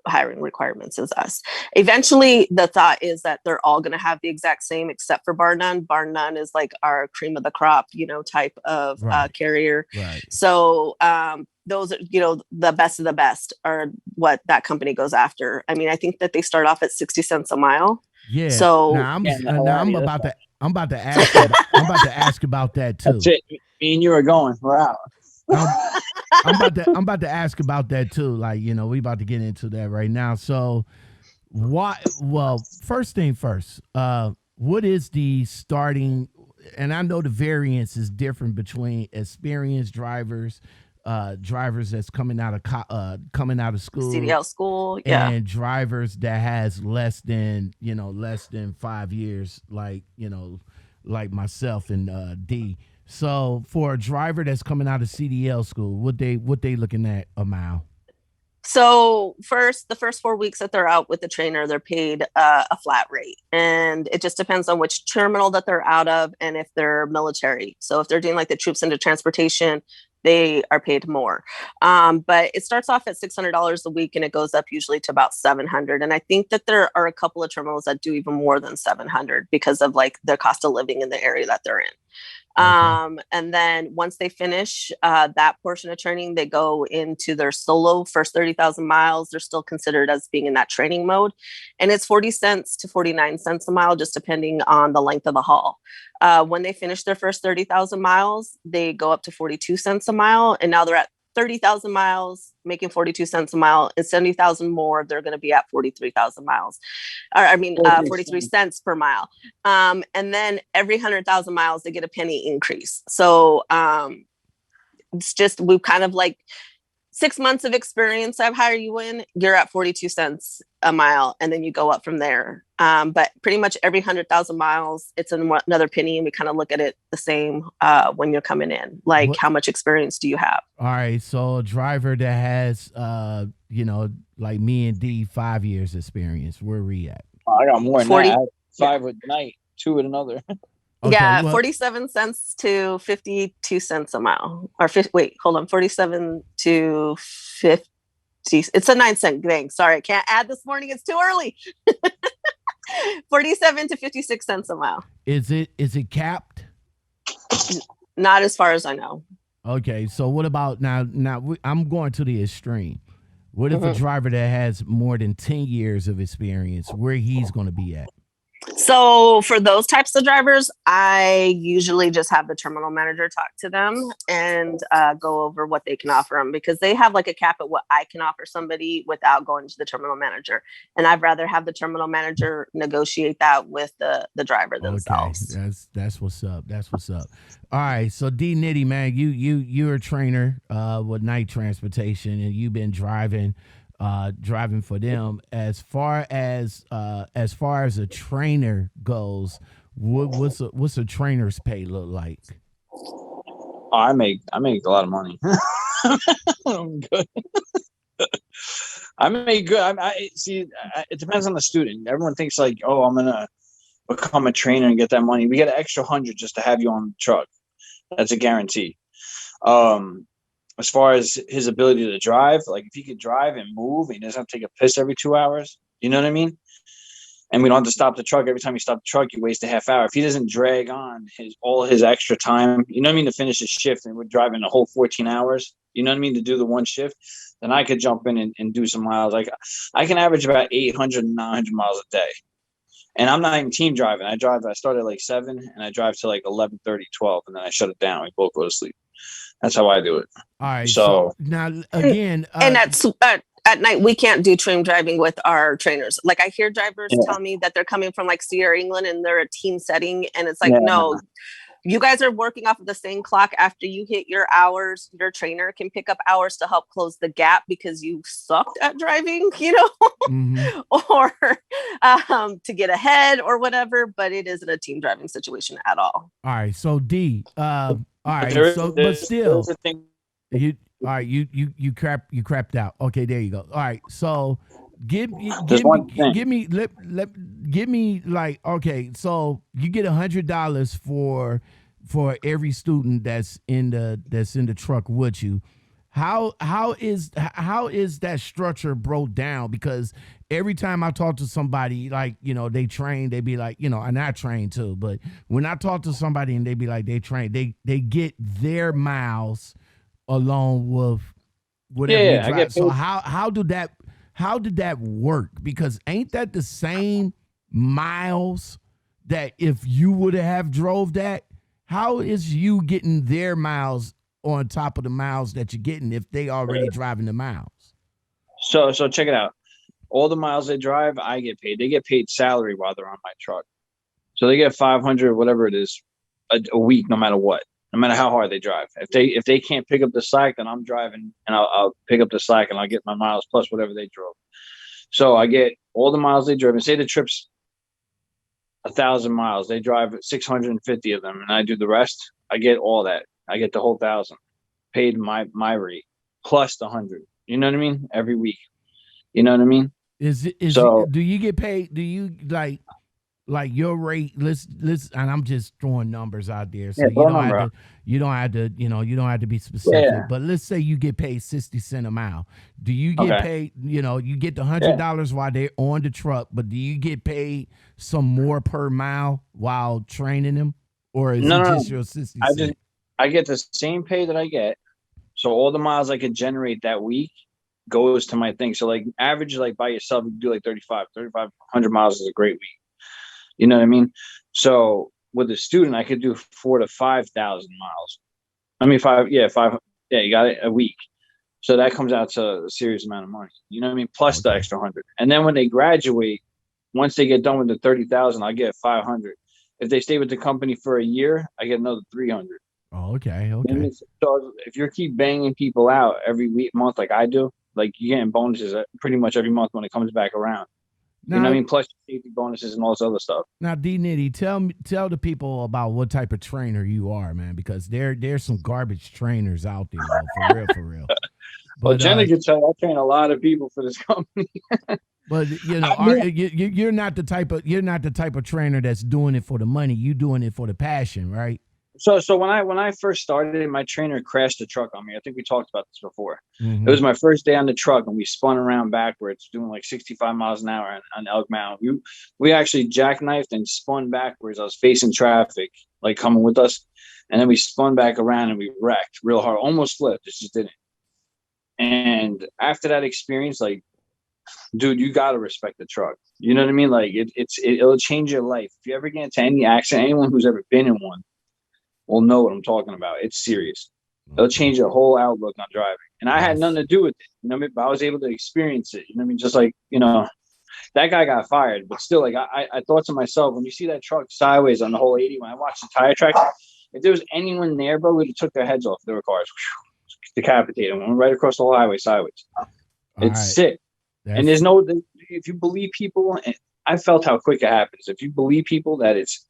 hiring requirements as us. Eventually, the thought is that they're all going to have the exact same, except for Bar None. Bar None is like our cream of the crop, type of Right. carrier. Right. So those, the best of the best are what that company goes after. I mean, I think that they start off at 60 cents a mile. Yeah. So now I'm Yeah, about to ask. I'm about to ask about that too. That's it. Me and you are going. We're out. I'm about to ask about that too. Like, we about to get into that right now. So first thing first, what is the starting, and I know the variance is different between experienced drivers, drivers that's coming out of school, CDL school, yeah, and drivers that has less than 5 years, like myself and D. So for a driver that's coming out of CDL school, what they looking at a mile? So the first 4 weeks that they're out with the trainer, they're paid a flat rate, and it just depends on which terminal that they're out of and if they're military. So if they're doing like the troops into transportation, they are paid more. But it starts off at $600 a week and it goes up usually to about $700. And I think that there are a couple of terminals that do even more than $700 because of like the cost of living in the area that they're in. Okay. And then once they finish that portion of training, they go into their solo first 30,000 miles. They're still considered as being in that training mode. And it's 40 cents to 49 cents a mile, just depending on the length of the haul. When they finish their first 30,000 miles, they go up to 42 cents a mile. And now they're at 30,000 miles, making 42 cents a mile, and 70,000 more, they're going to be at 43,000 miles. 43 cents per mile. And then every 100,000 miles, they get a penny increase. So it's just, we've kind of like 6 months of experience I've hired you in, you're at 42 cents a mile, and then you go up from there. But pretty much every 100,000 miles, it's another penny, and we kind of look at it the same when you're coming in. Like, how much experience do you have? All right, so a driver that has, like me and D, 5 years experience, where we at? Oh, I got more than 40, that. I had 5 with night, 2 with another. Okay, yeah, 47 cents to 52 cents a mile. Or 47 to 50. It's a 9-cent thing. Sorry, I can't add this morning. It's too early. 47 to 56 cents a mile. Is it capped? Not as far as I know. Okay, so what about now? I'm going to the extreme. What if a driver that has more than 10 years of experience, where he's going to be at? So for those types of drivers, I usually just have the terminal manager talk to them and go over what they can offer them, because they have like a cap at what I can offer somebody without going to the terminal manager. And I'd rather have the terminal manager negotiate that with the driver themselves. Okay, that's what's up. That's what's up. All right, so D Nitty, man, you're a trainer with night transportation, and you've been driving for them. As far as a trainer goes, what's a trainer's pay look like? Oh, I make a lot of money. I'm good. I make good. I see. It depends on the student. Everyone thinks like, oh, I'm gonna become a trainer and get that money. We get an extra 100 just to have you on the truck. That's a guarantee. As far as his ability to drive, like if he could drive and move, he doesn't have to take a piss every 2 hours. You know what I mean? And we don't have to stop the truck. Every time you stop the truck, you waste a half hour. If he doesn't drag on all his extra time, you know what I mean, to finish his shift, and we're driving the whole 14 hours, you know what I mean, to do the one shift, then I could jump in and do some miles. Like I can average about 800 and 900 miles a day. And I'm not even team driving. I start at like 7 and I drive to like 11:30, 12, and then I shut it down. We both go to sleep. That's how I do it. All right. So now again, And at night, we can't do team driving with our trainers. Like I hear drivers tell me that they're coming from like Sierra, England, and they're a team setting. And it's like, no, you guys are working off of the same clock. After you hit your hours, your trainer can pick up hours to help close the gap because you sucked at driving, you know, or to get ahead or whatever. But it isn't a team driving situation at all. All right. So D, all right. But still, you crapped out. Okay, there you go. All right. So give me like, okay, so you get $100 for every student that's in the truck with you. How is that structure broke down? Because every time I talk to somebody, like, you know, they train, they be like, you know, and I train too, but when I talk to somebody and they be like, they train, they get their miles along with whatever you drive. I get so how did that work? Because ain't that the same miles that if you would have drove that? How is you getting their miles on top of the miles that you're getting if they already driving the miles? So check it out. All the miles they drive, I get paid. They get paid salary while they're on my truck. So they get 500, whatever it is, a week, no matter what. No matter how hard they drive. If they can't pick up the slack, then I'm driving and I'll pick up the slack and I'll get my miles plus whatever they drove. So I get all the miles they drove. And say the trip's 1,000 miles. They drive 650 of them and I do the rest. I get all that. I get the whole 1,000 paid my rate plus the 100. You know what I mean? Every week. You know what I mean? Do you get paid? Do you like your rate? Let's and I'm just throwing numbers out there. So you don't have to be specific. Yeah. But let's say you get paid 60 cents a mile. Do you get paid, you get the $100 while they're on the truck, but do you get paid some more per mile while training them? Or is it just your 60 cents? I get the same pay that I get. So all the miles I could generate that week goes to my thing. So like average, like by yourself, you can do like 3,500 miles is a great week. You know what I mean? So with a student, I could do 4,000 to 5,000 miles. I mean, five. Yeah, you got it a week. So that comes out to a serious amount of money. You know what I mean? Plus the extra 100. And then when they graduate, once they get done with the 30,000, I get 500. If they stay with the company for a year, I get another 300. Oh, okay. So if you keep banging people out every month like I do, like you're getting bonuses pretty much every month when it comes back around. Now, you know what I mean? Plus safety bonuses and all this other stuff. Now, D Nitty, tell the people about what type of trainer you are, man, because there's some garbage trainers out there, though, for real. Well, Jenna can tell I train a lot of people for this company. But you're not the type of trainer that's doing it for the money. You're doing it for the passion, right? So when I first started, my trainer crashed the truck on me. I think we talked about this before. Mm-hmm. It was my first day on the truck, and we spun around backwards, doing like 65 miles an hour on Elk Mountain. We actually jackknifed and spun backwards. I was facing traffic, like coming with us. And then we spun back around and we wrecked real hard, almost flipped. It just didn't. And after that experience, like, dude, you got to respect the truck. You know what I mean? Like it'll change your life. If you ever get into any accident, anyone who's ever been in one will know what I'm talking about. It's serious. It'll change your whole outlook on driving. And I had nothing to do with it. You know what I mean? But I was able to experience it. You know what I mean? Just like, you know, that guy got fired, but still, like, I thought to myself, when you see that truck sideways on the whole 80, when I watched the tire track, if there was anyone there, bro, we'd have took their heads off. There were cars, decapitated, went right across the whole highway sideways. It's sick. And there's no, if you believe people, and I felt how quick it happens. If you believe people that it's,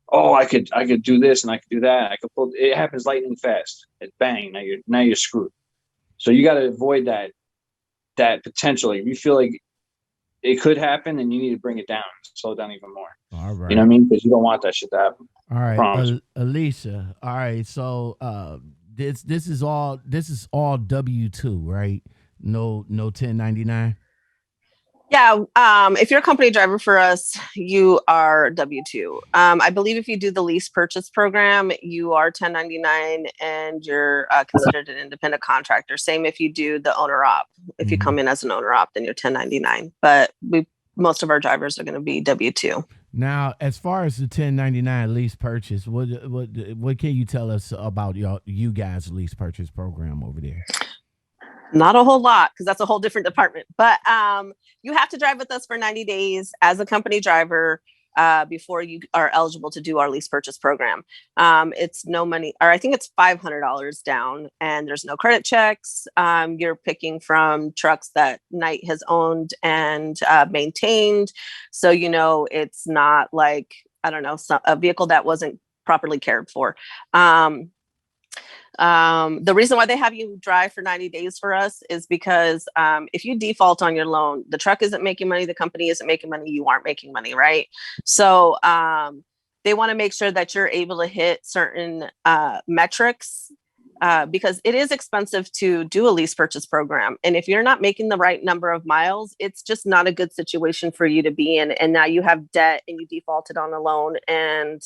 oh, I could do this and I could do that, I could pull, it happens lightning fast. It's bang, now you're screwed. So you got to avoid that potential. If you feel like it could happen, then you need to bring it down, slow down even more. All right. You know what I mean? Because you don't want that shit to happen. All right, Alicia. All right, so this is all W-2, right? No 1099. Yeah. If you're a company driver for us, you are W-2. I believe if you do the lease purchase program, you are 1099 and you're considered an independent contractor. Same if you do the owner op. If you come in as an owner op, then you're 1099. But most of our drivers are going to be W-2. Now, as far as the 1099 lease purchase, what can you tell us about you guys' lease purchase program over there? Not a whole lot, because that's a whole different department. But you have to drive with us for 90 days as a company driver before you are eligible to do our lease purchase program. It's no money, or I think it's $500 down, and there's no credit checks. You're picking from trucks that Knight has owned and maintained. So, you know, it's not like, I don't know, a vehicle that wasn't properly cared for. The reason why they have you drive for 90 days for us is because if you default on your loan, the truck isn't making money, the company isn't making money, you aren't making money, right? So they want to make sure that you're able to hit certain metrics because it is expensive to do a lease purchase program. And if you're not making the right number of miles, it's just not a good situation for you to be in. And now you have debt and you defaulted on a loan, and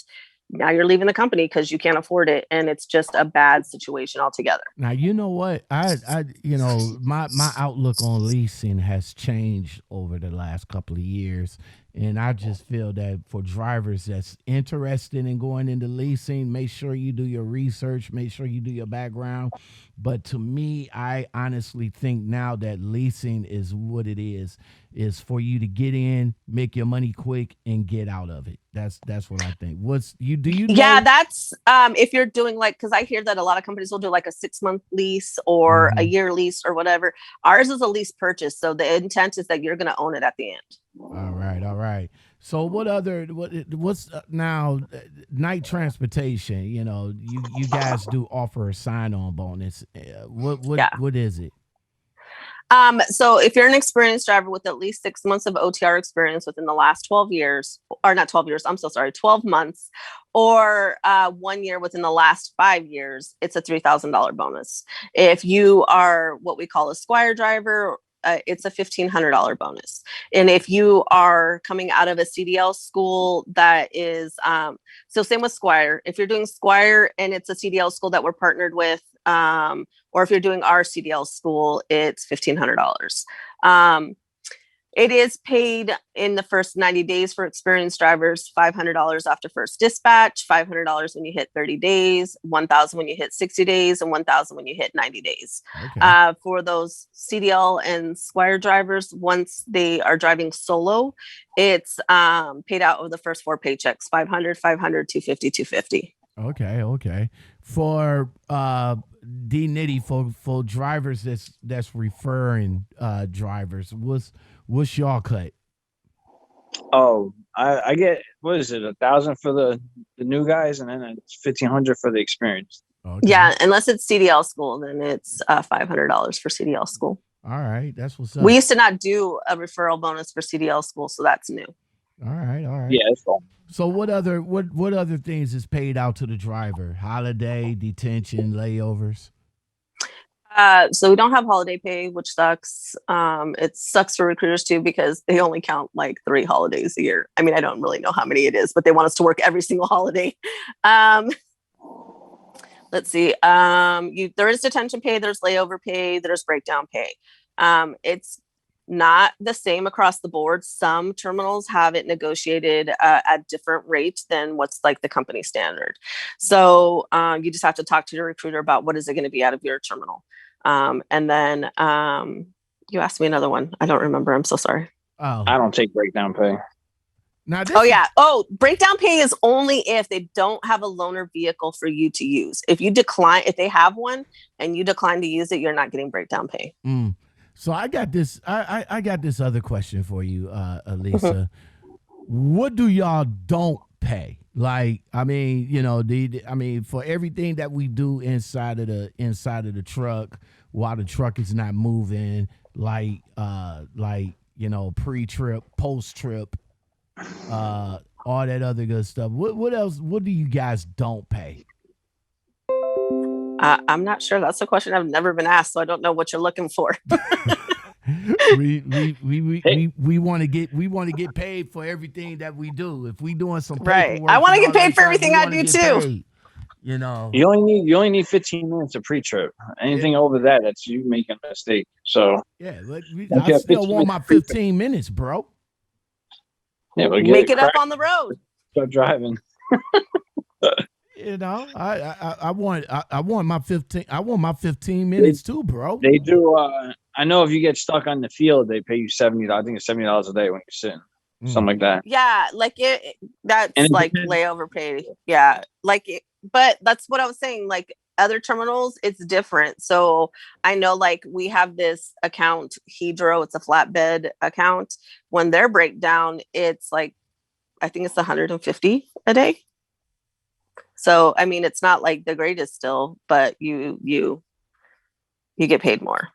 now you're leaving the company because you can't afford it, and it's just a bad situation altogether. Now, you know what? I you know, my outlook on leasing has changed over the last couple of years, and I just feel that for drivers that's interested in going into leasing, make sure you do your research, make sure you do your background. But to me, I honestly think now that leasing is what it is for you to get in, make your money quick, and get out of it. That's what I think. Yeah, that's if you're doing, like, because I hear that a lot of companies will do like a 6-month lease or a year lease or whatever. Ours is a lease purchase, so the intent is that you're going to own it at the end. All right. So what's now Knight Transportation? You know, you guys do offer a sign-on bonus. What is it? So if you're an experienced driver with at least 6 months of OTR experience within the last 12 years, or not 12 years, I'm so sorry, 12 months, or 1 year within the last 5 years, it's a $3,000 bonus. If you are what we call a Squire driver, it's a $1,500 bonus. And if you are coming out of a CDL school that is, so same with Squire, if you're doing Squire and it's a CDL school that we're partnered with, or if you're doing our CDL school, it's $1,500. It is paid in the first 90 days for experienced drivers, $500 after first dispatch, $500 when you hit 30 days, $1,000 when you hit 60 days, and $1,000 when you hit 90 days. Okay. For those CDL and Squire drivers, once they are driving solo, it's paid out over the first 4 paychecks, $500, $500, $250, $250. Okay. For D-Nitty, for drivers that's referring drivers, what's y'all cut? Oh, I get, what is it, 1,000 for the new guys, and then it's 1,500 for the experienced. Okay. Yeah, unless it's CDL school, then it's $500 for CDL school. All right, that's what's up. We used to not do a referral bonus for CDL school, so that's new. All right. Yeah, that's cool. So what other things is paid out to the driver? Holiday, detention, layovers? So we don't have holiday pay, which sucks. It sucks for recruiters too, because they only count like 3 holidays a year. I mean, I don't really know how many it is, but they want us to work every single holiday. Let's see. There is detention pay, there's layover pay, there's breakdown pay. It's not the same across the board. Some terminals have it negotiated at different rates than what's like the company standard. So you just have to talk to your recruiter about what is it going to be out of your terminal. And then you asked me another one. I don't remember. I'm so sorry. Oh, I don't take breakdown pay. now this Oh yeah. Oh, breakdown pay is only if they don't have a loaner vehicle for you to use. If they have one and you decline to use it, you're not getting breakdown pay. So I got this. I got this other question for you, Lisa. What do y'all don't pay? Like, I mean, you know, for everything that we do inside of the truck while the truck is not moving, like you know, pre-trip, post-trip, all that other good stuff. What else? What do you guys don't pay? I'm not sure. That's a question I've never been asked, so I don't know what you're looking for. we want to get paid for everything that we do. If we doing some right, I want to get paid for everything I do too. Paid, you know, you only need 15 minutes of pre-trip. Anything over that, that's you making a mistake. So yeah, I still want my 15 minutes, bro. Yeah, but make it up on the road. Start driving. You know, I want my 15. I want my 15 minutes too, bro. They do. I know if you get stuck on the field, they pay you $70. I think it's $70 a day when you're sitting, something like that. Yeah, like that's like layover pay. Yeah, but that's what I was saying. Like other terminals, it's different. So I know, like we have this account, Hedro. It's a flatbed account. When their breakdown, it's like I think it's 150 a day. So, I mean, it's not like the greatest still, but you get paid more.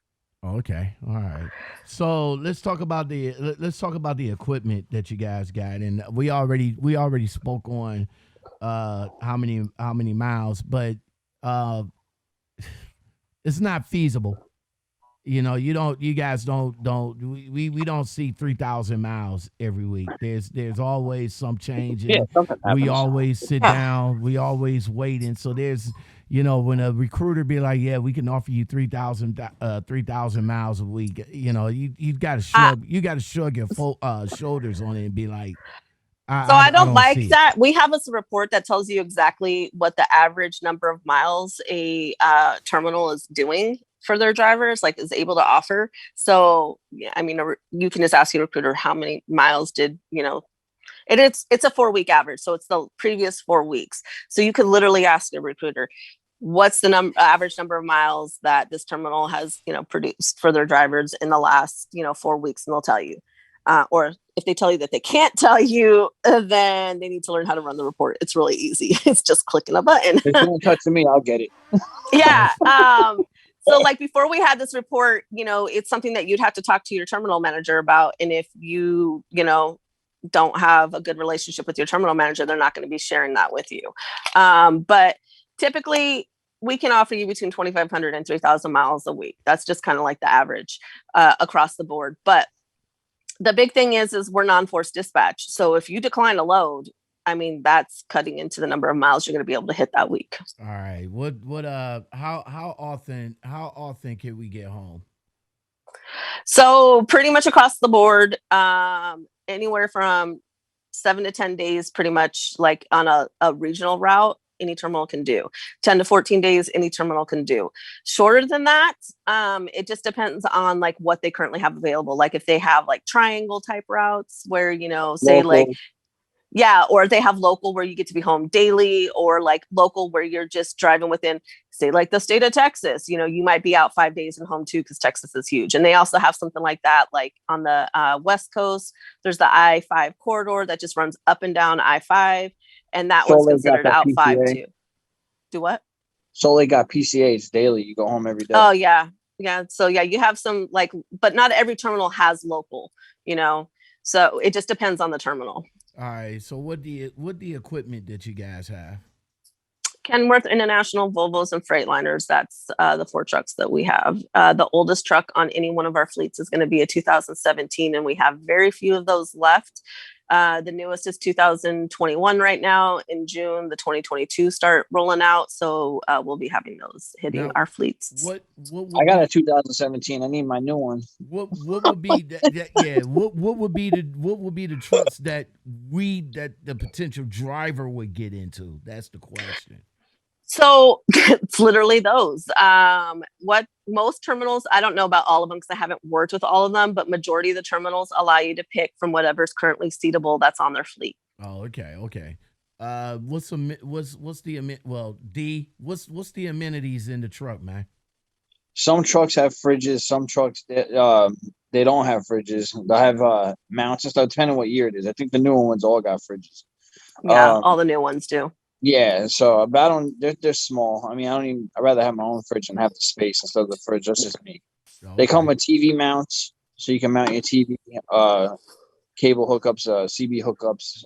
Okay. All right. So let's talk about the equipment that you guys got. And we already spoke on how many miles, but it's not feasible. You know, you guys don't we don't see 3,000 miles every week. There's always some change. Yeah, we always sit down. We always waiting. So there's, you know, when a recruiter be like, yeah, we can offer you 3,000 miles a week. You know, you got to shrug your shoulders on it and be like, I don't like that. We have a report that tells you exactly what the average number of miles a terminal is doing for their drivers, like is able to offer. So, yeah, I mean, you can just ask your recruiter how many miles did, you know, and it's a 4-week average. So it's the previous 4 weeks. So you could literally ask your recruiter, what's the average number of miles that this terminal has, you know, produced for their drivers in the last, you know, 4 weeks, and they'll tell you. Or if they tell you that they can't tell you, then they need to learn how to run the report. It's really easy. It's just clicking a button. If you don't touch me, I'll get it. Yeah. So like before we had this report, you know, it's something that you'd have to talk to your terminal manager about. And if you know, don't have a good relationship with your terminal manager, they're not going to be sharing that with you. But typically we can offer you between 2,500 and 3,000 miles a week. That's just kind of like the average across the board. But the big thing is we're non-forced dispatch. So if you decline a load, I mean, that's cutting into the number of miles you're going to be able to hit that week. All right. How often can we get home? So pretty much across the board, anywhere from 7 to 10 days, pretty much like on a regional route, any terminal can do. 10 to 14 days, any terminal can do. Shorter than that, it just depends on like what they currently have available. Like if they have like triangle type routes where, you know, say local. Like, yeah, or they have local where you get to be home daily, or like local where you're just driving within, say, like the state of Texas. You know, you might be out 5 days and home too, because Texas is huge. And they also have something like that, like on the West Coast, there's the I-5 corridor that just runs up and down I-5. And that one's considered out PCA. 5 too. Do what? So they got PCAs daily. You go home every day. Oh, yeah. Yeah. So, yeah, you have some like, but not every terminal has local, you know, so it just depends on the terminal. All right. So what the equipment that you guys have? Kenworth International, Volvos, and Freightliners. That's the 4 trucks that we have. The oldest truck on any one of our fleets is going to be a 2017, and we have very few of those left. The newest is 2021 right now. In June, the 2022 start rolling out. So we'll be having those hitting Now, our fleets. What would I got a 2017. I need my new one. what would be what would be the trucks that the potential driver would get into? That's the question. So it's literally those. What most terminals, I don't know about all of them because I haven't worked with all of them, but majority of the terminals allow you to pick from whatever's currently seatable that's on their fleet. Oh, okay. What's the amenities in the truck, man? Some trucks have fridges. Some trucks they don't have fridges. They have mounts and stuff, depending on what year it is. I think the newer ones all got fridges. Yeah, all the new ones do. Yeah, so but I don't. They're small. I mean, I'd rather have my own fridge and have the space instead of the fridge. That's just me. Okay. They come with TV mounts, so you can mount your TV, cable hookups, CB hookups.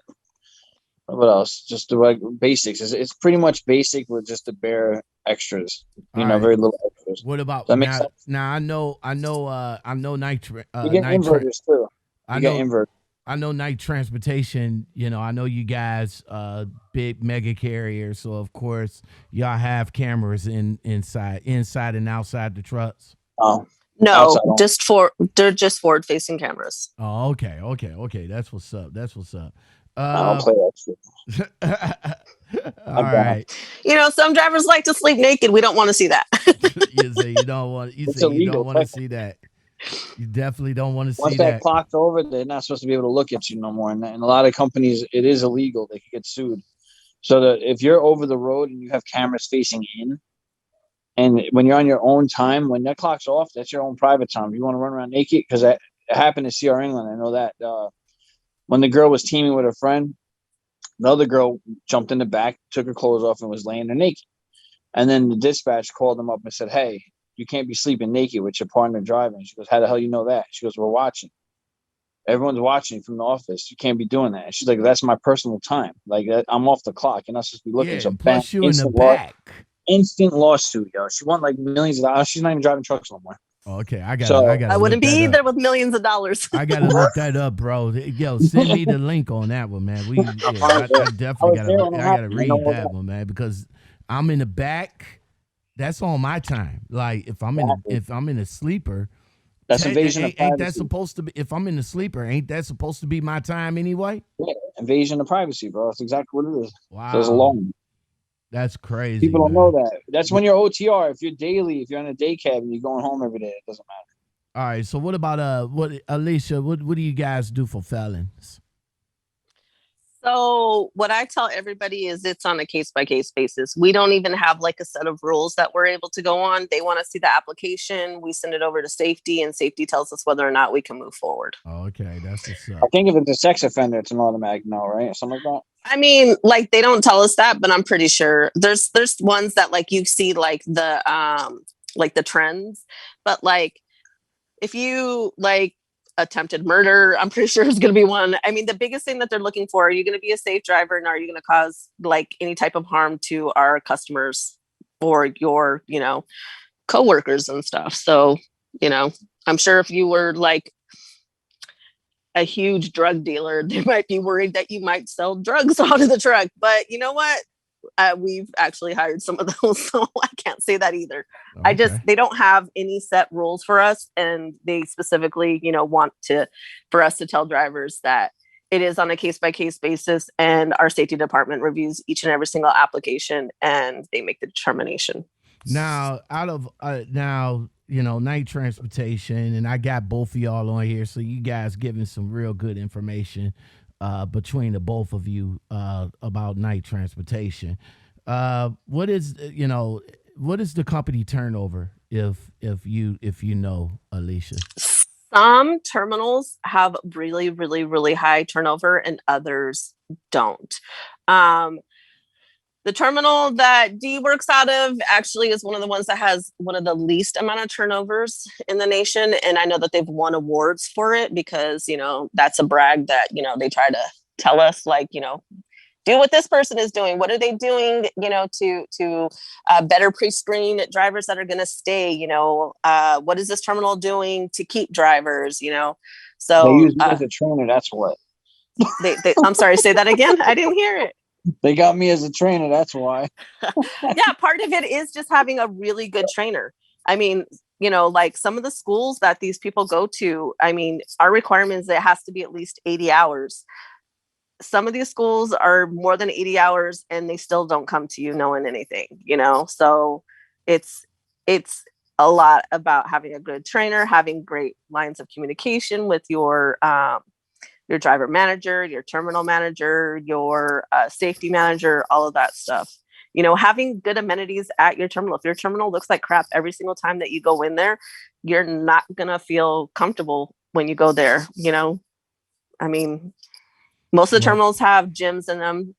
What else? Just the basics. It's pretty much basic with just the bare extras. Very little extras. What about that makes sense? Now I know night. You get inverters too. I know night transportation, I know you guys big mega carriers, so of course y'all have cameras inside and outside the trucks. Oh. No, they're just forward facing cameras. Oh, okay. That's what's up. I don't play that shit. All right. Some drivers like to sleep naked. We don't want to see that. You say you don't want to see that. You definitely don't want to see that. Once that clock's over, they're not supposed to be able to look at you no more. And a lot of companies, it is illegal. They could get sued. So that if you're over the road and you have cameras facing in, and when you're on your own time, when that clock's off, that's your own private time. You want to run around naked? Because it happened to CR England. I know that when the girl was teaming with her friend, the other girl jumped in the back, took her clothes off, and was laying there naked. And then the dispatch called them up and said, "Hey, you can't be sleeping naked with your partner driving." She goes, "How the hell you know that?" She goes, "We're watching. Everyone's watching from the office. You can't be doing that." And she's like, "That's my personal time. Like I'm off the clock. You're not supposed to be looking." Yeah, so plus you in the back. Instant lawsuit, yo. She won like millions of dollars. She's not even driving trucks no more. Oh, okay, I wouldn't be either with millions of dollars. I gotta look that up, bro. Yo, send me the link on that one, man. I definitely gotta read that one, man, because I'm in the back. That's on my time. Like if I'm in a sleeper, that's invasion of privacy. Ain't that supposed to be? If I'm in the sleeper, ain't that supposed to be my time anyway? Yeah, invasion of privacy, bro. That's exactly what it is. Wow, there's a loan. That's crazy. People don't know that. That's when you're OTR. If you're in a day cab and you're going home every day, it doesn't matter. All right. So what about Alicia? What do you guys do for felons? So what I tell everybody is it's on a case-by-case basis. We don't even have like a set of rules that we're able to go on. They want to see the application. We send it over to safety, and safety tells us whether or not we can move forward. Oh, okay. That's what's up. I think if it's a sex offender, it's an automatic no, right? Something like that. I mean, like they don't tell us that, but I'm pretty sure there's ones that like you see like the trends, but like if you like attempted murder, I'm pretty sure it's going to be one. I mean, the biggest thing that they're looking for, are you going to be a safe driver, and are you going to cause like any type of harm to our customers or your, coworkers and stuff. So, I'm sure if you were like a huge drug dealer, they might be worried that you might sell drugs out of the truck. But you know what? We've actually hired some of those, so I can't say that either. Okay. They don't have any set rules for us, and they specifically, want for us to tell drivers that it is on a case-by-case basis, and our safety department reviews each and every single application, and they make the determination. Now, night transportation, and I got both of y'all on here, so you guys giving some real good information between the both of you about night transportation. What is the company turnover if you know, Alicia? Some terminals have really, really, really high turnover, and others don't. The terminal that Dee works out of actually is one of the ones that has one of the least amount of turnovers in the nation. And I know that they've won awards for it because, that's a brag that, they try to tell us, like, do what this person is doing. What are they doing, to better pre-screen drivers that are going to stay, what is this terminal doing to keep drivers, so They use me as a trainer. That's what. I'm sorry, say that again. I didn't hear it. They got me as a trainer. That's why. Yeah, part of it is just having a really good trainer. I mean, like some of the schools that these people go to, I mean, our requirements, it has to be at least 80 hours. Some of these schools are more than 80 hours and they still don't come to you knowing anything, so it's a lot about having a good trainer, having great lines of communication with your driver manager, your terminal manager, your safety manager, all of that stuff. Having good amenities at your terminal. If your terminal looks like crap every single time that you go in there, you're not going to feel comfortable when you go there. I mean, most of the terminals have gyms in them.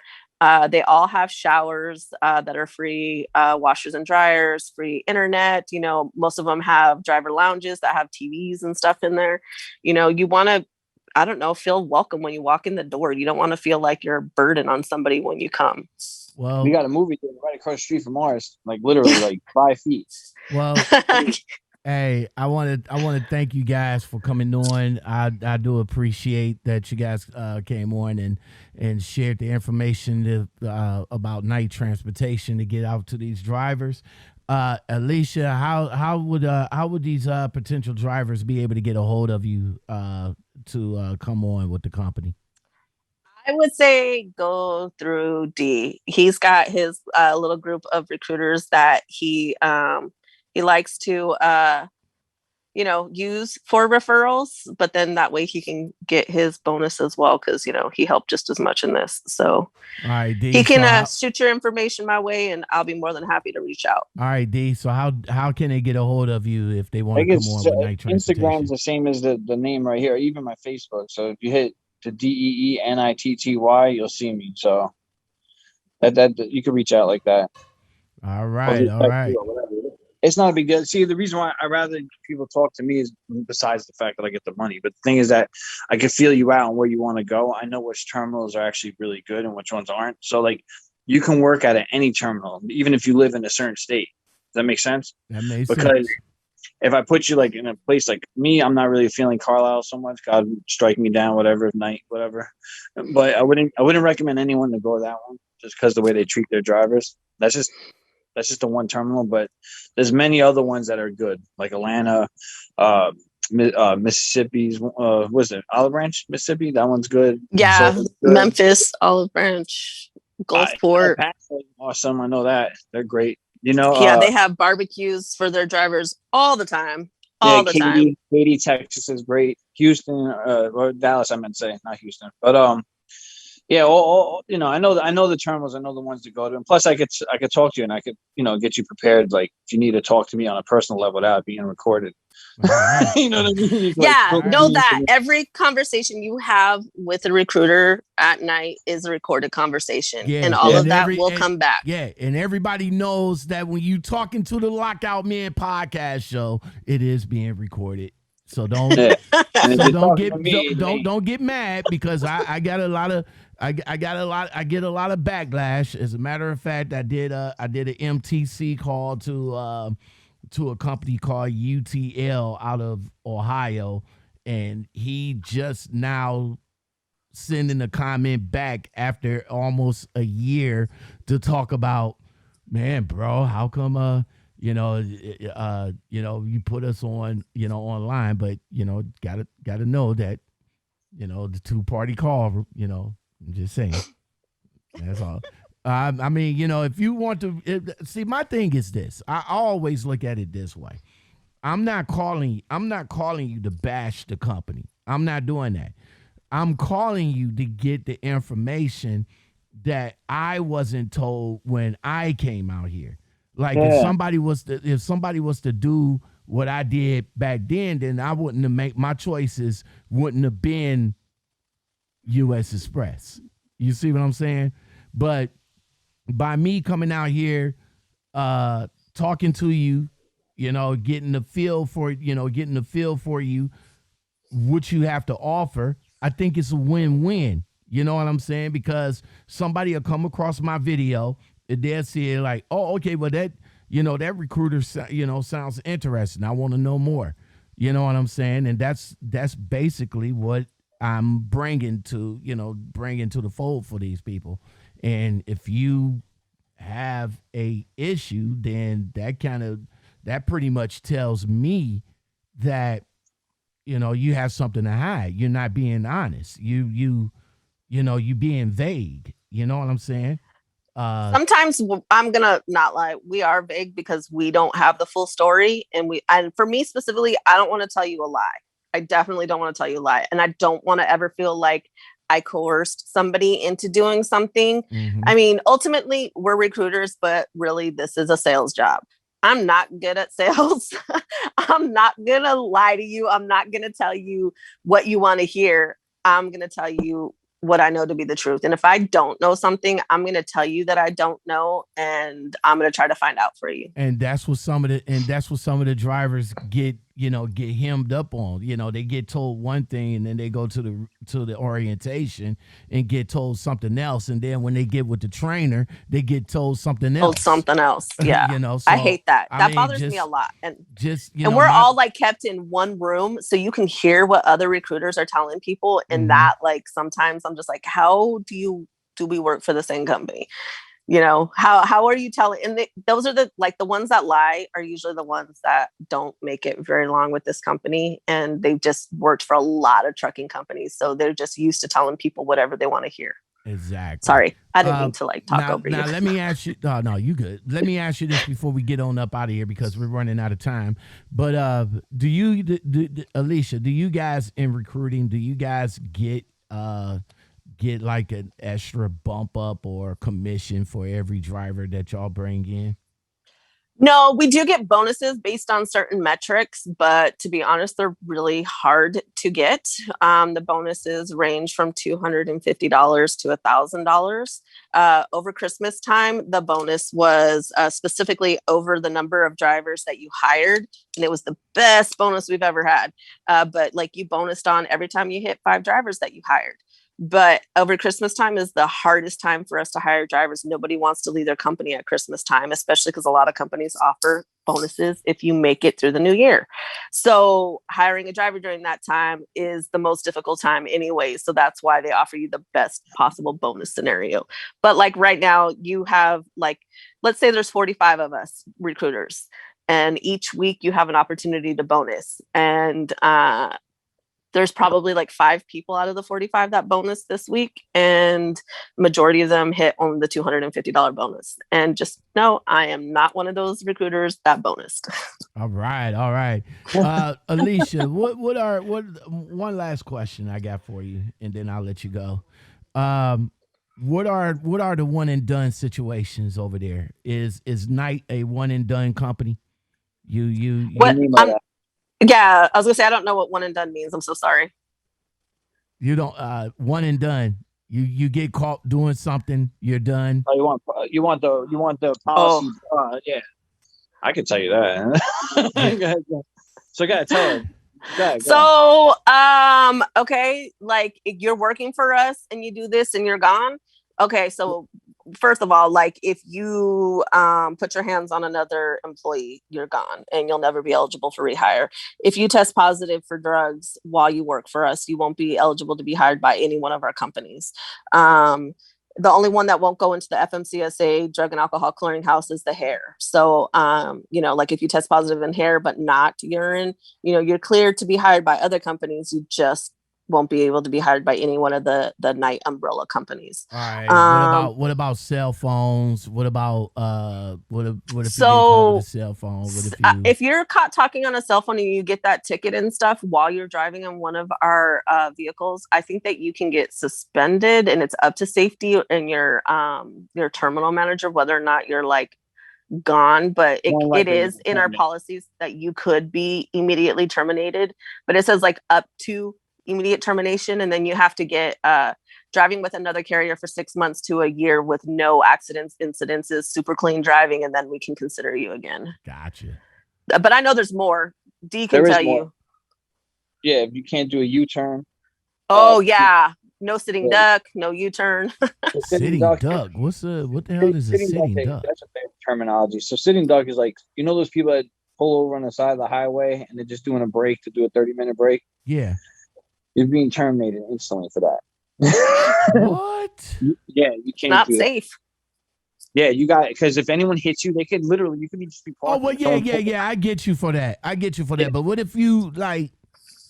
They all have showers that are free, washers and dryers, free internet. Most of them have driver lounges that have TVs and stuff in there. You want to, I don't know, feel welcome when you walk in the door. You don't want to feel like you're a burden on somebody when you come. Well, we got a movie theater right across the street from ours, like literally like 5 feet. Well, hey, I want to thank you guys for coming on. I do appreciate that you guys came on and shared the information about night transportation to get out to these drivers. Alicia, how would these potential drivers be able to get a hold of you to come on with the company? I would say go through D. He's got his little group of recruiters that he likes to use for referrals, but then that way he can get his bonus as well because he helped just as much in this. So all right, D, he can shoot your information my way, and I'll be more than happy to reach out. All right, D. So how can they get a hold of you if they want to come on with night transportation? Instagram's the same as the name right here, even my Facebook. So if you hit the DEENITTY, you'll see me. So that you can reach out like that. All right. It's not a big deal. See, the reason why I rather people talk to me is besides the fact that I get the money, but the thing is that I can feel you out and where you want to go. I know which terminals are actually really good and which ones aren't. So like you can work at any terminal, even if you live in a certain state. Does that make sense? That makes sense. Because if I put you like in a place like me, I'm not really feeling Carlisle so much. God strike me down, whatever night, whatever. But I wouldn't recommend anyone to go that one just because the way they treat their drivers. That's just the one terminal. But there's many other ones that are good, like Atlanta, Mississippi's. Was it Olive Branch, Mississippi? That one's good. Yeah, good. Memphis, Olive Branch, Gulfport. Awesome, I know that they're great. Yeah, they have barbecues for their drivers all the time. All the time. Katy, Texas is great. Houston, or Dallas, I meant to say, not Houston. But yeah, I know the terminals. I know the ones to go to, and plus I could talk to you, and I could get you prepared. Like if you need to talk to me on a personal level without being recorded. Right. You know what I mean? Yeah, know that every conversation you have with a recruiter at night is a recorded conversation, and all of that will come back. Yeah, and everybody knows that when you talking to the Lockoutmen podcast show, it is being recorded. So don't get mad because I get a lot of backlash. As a matter of fact, I did an MTC call to a company called UTL out of Ohio, and he just now sending a comment back after almost a year to talk about, man, bro, how come you put us on online, but gotta know that the 2-party call, I'm just saying. That's all. I mean, if you want to see, my thing is this. I always look at it this way. I'm not calling you to bash the company. I'm not doing that. I'm calling you to get the information that I wasn't told when I came out here. Like if somebody was to do what I did back then I wouldn't have made my choices wouldn't have been U.S. Express. You see what I'm saying? But by me coming out here, talking to you, getting the feel for you, what you have to offer, I think it's a win-win. You know what I'm saying? Because somebody will come across my video and they'll see it like, oh, okay, well that, that recruiter, sounds interesting. I want to know more. You know what I'm saying? And that's basically what I'm bringing to the fold for these people. And if you have a issue, then that pretty much tells me that, you have something to hide. You're not being honest. You being vague. You know what I'm saying? Sometimes I'm gonna not lie, we are vague because we don't have the full story, and for me specifically, I don't want to tell you a lie. I definitely don't want to tell you a lie, and I don't want to ever feel like I coerced somebody into doing something. Mhm. I mean, ultimately, we're recruiters, but really, this is a sales job. I'm not good at sales. I'm not gonna lie to you. I'm not gonna tell you what you want to hear. I'm gonna tell you what I know to be the truth. And if I don't know something, I'm going to tell you that I don't know, and I'm going to try to find out for you. And that's what some of the drivers get hemmed up on. They get told one thing and then they go to the orientation and get told something else. And then when they get with the trainer, they get told something else. Oh, something else. Yeah. So, I hate that. That bothers me a lot. And we're all like kept in one room so you can hear what other recruiters are telling people. And that, like, sometimes I'm just like, how do we work for the same company? How are you telling? And those are the ones that lie are usually the ones that don't make it very long with this company, and they've just worked for a lot of trucking companies, so they're just used to telling people whatever they want to hear. Exactly. Sorry, I didn't mean to talk over you. Now let me ask you. No, you good. Let me ask you this before we get on up out of here because we're running out of time. But Alicia, do you guys in recruiting? Do you guys get like an extra bump up or commission for every driver that y'all bring in? No, we do get bonuses based on certain metrics, but to be honest, they're really hard to get. The bonuses range from $250 to $1,000. Over Christmas time, the bonus was specifically over the number of drivers that you hired, and it was the best bonus we've ever had. But you bonused on every time you hit 5 drivers that you hired. But over Christmas time is the hardest time for us to hire drivers. Nobody wants to leave their company at Christmas time, especially because a lot of companies offer bonuses if you make it through the new year. So hiring a driver during that time is the most difficult time anyway. So that's why they offer you the best possible bonus scenario. But right now you have let's say there's 45 of us recruiters, and each week you have an opportunity to bonus. And there's probably 5 people out of the 45 that bonus this week, and majority of them hit on the $250 bonus. And just know I am not one of those recruiters that bonused. All right. Alicia, one last question I got for you, and then I'll let you go. What are the one and done situations over there? Is Knight a one and done company? You what Yeah, I was gonna say I don't know what one and done means. I'm so sorry. You don't one and done. You get caught doing something, you're done. Oh, you want the policy? Oh. Yeah, I can tell you that. So gotta tell her. So okay, you're working for us and you do this and you're gone. Okay, so first of all, if you put your hands on another employee, you're gone and you'll never be eligible for rehire. If you test positive for drugs while you work for us, you won't be eligible to be hired by any one of our companies. The only one that won't go into the FMCSA Drug and Alcohol Clearinghouse is the hair. So, if you test positive in hair but not urine, you're cleared to be hired by other companies. You just won't be able to be hired by any one of the Knight umbrella companies. All right. What about cell phones? What about what if you get caught with a cell phone? If you're caught talking on a cell phone and you get that ticket and stuff while you're driving in one of our vehicles, I think that you can get suspended, and it's up to safety and your terminal manager whether or not you're gone. But it is in our policies that you could be immediately terminated, but it says up to immediate termination, and then you have to get driving with another carrier for 6 months to a year with no accidents, incidences, super clean driving, and then we can consider you again. Gotcha. But I know there's more. D can tell you. Yeah, if you can't do a U-turn. Oh yeah, No sitting duck, no U-turn. Sitting duck. What the hell is a sitting duck? That's a favorite terminology. So sitting duck is like, you know, those people that pull over on the side of the highway and they're just doing a break to do a 30-minute break. Yeah. You're being terminated instantly for that. What? Yeah, you can't. Not do safe. That. Yeah, you got it. Because if anyone hits you, they could literally, you could just be parked. Oh, well, yeah. I get you for that. But what if you like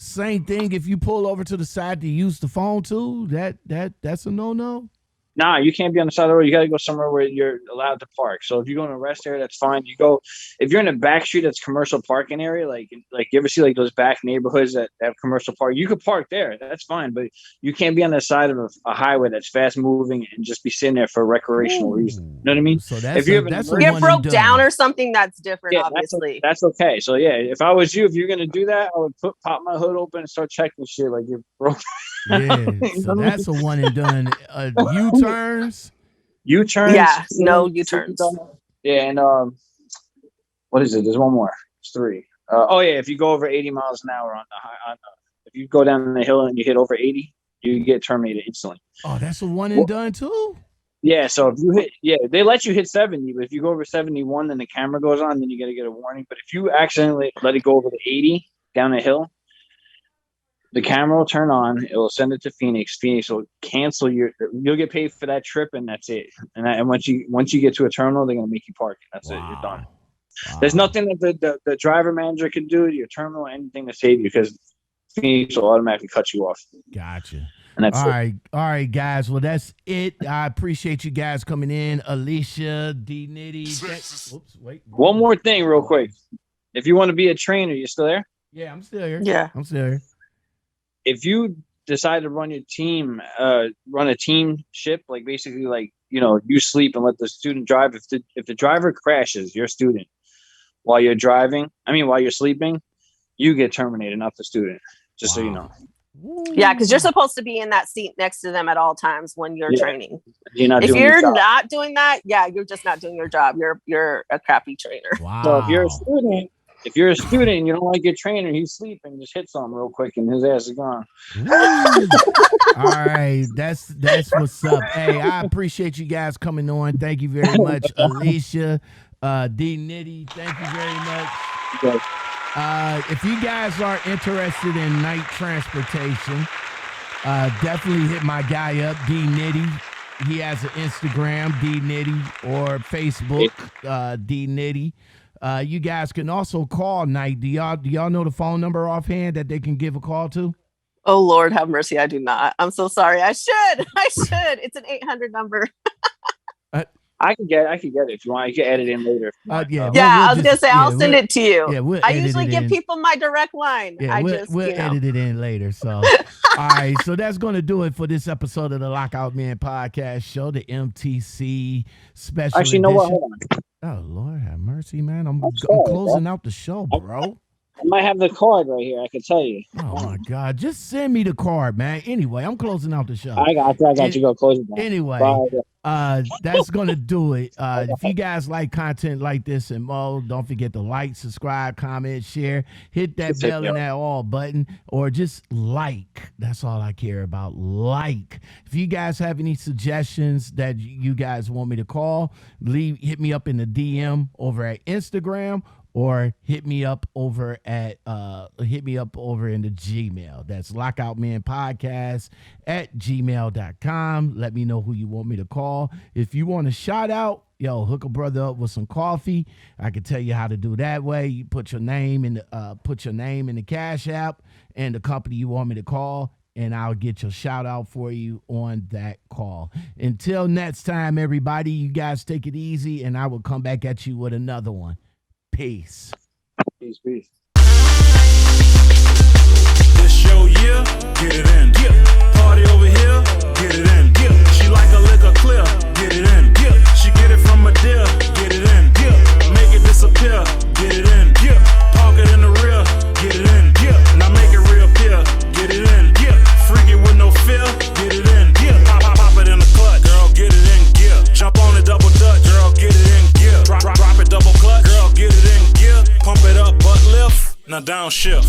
same thing? If you pull over to the side to use the phone too, that's a no. Nah, you can't be on the side of the road. You got to go somewhere where you're allowed to park. So if you go in a rest area, that's fine. You go, if you're in a back street that's commercial parking area, like you ever see like those back neighborhoods that have commercial park, you could park there. That's fine. But you can't be on the side of a highway that's fast moving and just be sitting there for recreational reason. You know what I mean? So that's if you get broke down or something, that's different, obviously. That's okay. So yeah, if I was you, if you're going to do that, I would pop my hood open and start checking shit like you're broke. Yeah, so that's a one and done. U-turns? U-turns? Yeah, no U-turns. Yeah, and what is it? There's one more. It's 3. If you go over 80 miles an hour if you go down the hill and you hit over 80, you get terminated instantly. Oh, that's a one and done too? Yeah, so if you hit, they let you hit 70, but if you go over 71, then the camera goes on, then you got to get a warning. But if you accidentally let it go over the 80 down the hill, the camera will turn on. It will send it to Phoenix. Phoenix will cancel you'll get paid for that trip, and that's it. And once you get to a terminal, they're gonna make you park. That's it. You're done. Wow. There's nothing that the driver manager can do to your terminal, anything to save you, because Phoenix will automatically cut you off. Gotcha. And that's all right, guys. Well, that's it. I appreciate you guys coming in, Alicia, D Nitty. Oops, wait. One more thing, real quick. If you want to be a trainer, you still there? Yeah, I'm still here. Yeah, I'm still here. If you decide to run a team ship, like basically like, you know, you sleep and let the student drive. If the driver crashes your student while you're sleeping, you get terminated, not the student. Just so you know. Yeah, because you're supposed to be in that seat next to them at all times when you're training. If you're not doing that, you're just not doing your job. You're a crappy trainer. Wow. So if you're a student and you don't like your trainer, he's sleeping, just hit something real quick and his ass is gone. All right, that's what's up. Hey, I appreciate you guys coming on. Thank you very much, Alicia, D Nitty. Thank you very much. Okay. If you guys are interested in night transportation, definitely hit my guy up, D Nitty. He has an Instagram, D Nitty, or Facebook, D Nitty. You guys can also call Night. Do y'all know the phone number offhand that they can give a call to? Oh, Lord, have mercy. I do not. I'm so sorry. I should. It's an 800 number. I can get it if you want. I can edit in later. I was gonna say I'll send it to you. Yeah, I usually give people my direct line. Yeah, we'll edit it in later. So, all right. So that's gonna do it for this episode of the Lockoutmen Podcast Show, the MTC special. Actually, edition. know what? Hold on. Oh, Lord have mercy, man! I'm sorry, closing out the show, bro. I might have the card right here. I can tell you. Oh my God! Just send me the card, man. Anyway, I'm closing out the show. I got you. Go close it down. Anyway, that's gonna do it. If you guys like content like this and more, don't forget to like, subscribe, comment, share, hit that bell and that all button, or just like. That's all I care about. Like. If you guys have any suggestions that you guys want me to call, hit me up in the DM over at Instagram. Or hit me up over in the Gmail. That's lockoutmenpodcast@gmail.com. Let me know who you want me to call. If you want a shout out, hook a brother up with some coffee. I can tell you how to do that way. You put your name in the Cash App and the company you want me to call, and I'll get your shout out for you on that call. Until next time, everybody, you guys take it easy, and I will come back at you with another one. Peace. Peace. This your year, get it in. Party over here, get it in. She like a liquor clear, get it in. She get it from a deal, get it in. Make it disappear, get it in. Park it in the rear, get it in. Now make it reappear, get it in. Freak it with no fear, get it in. Pop it in the clutch, girl, get it in gear. Jump on it, double dutch, girl, get it in gear. Drop it, double clutch, girl, get it in gear. Pump it up, butt lift, now downshift.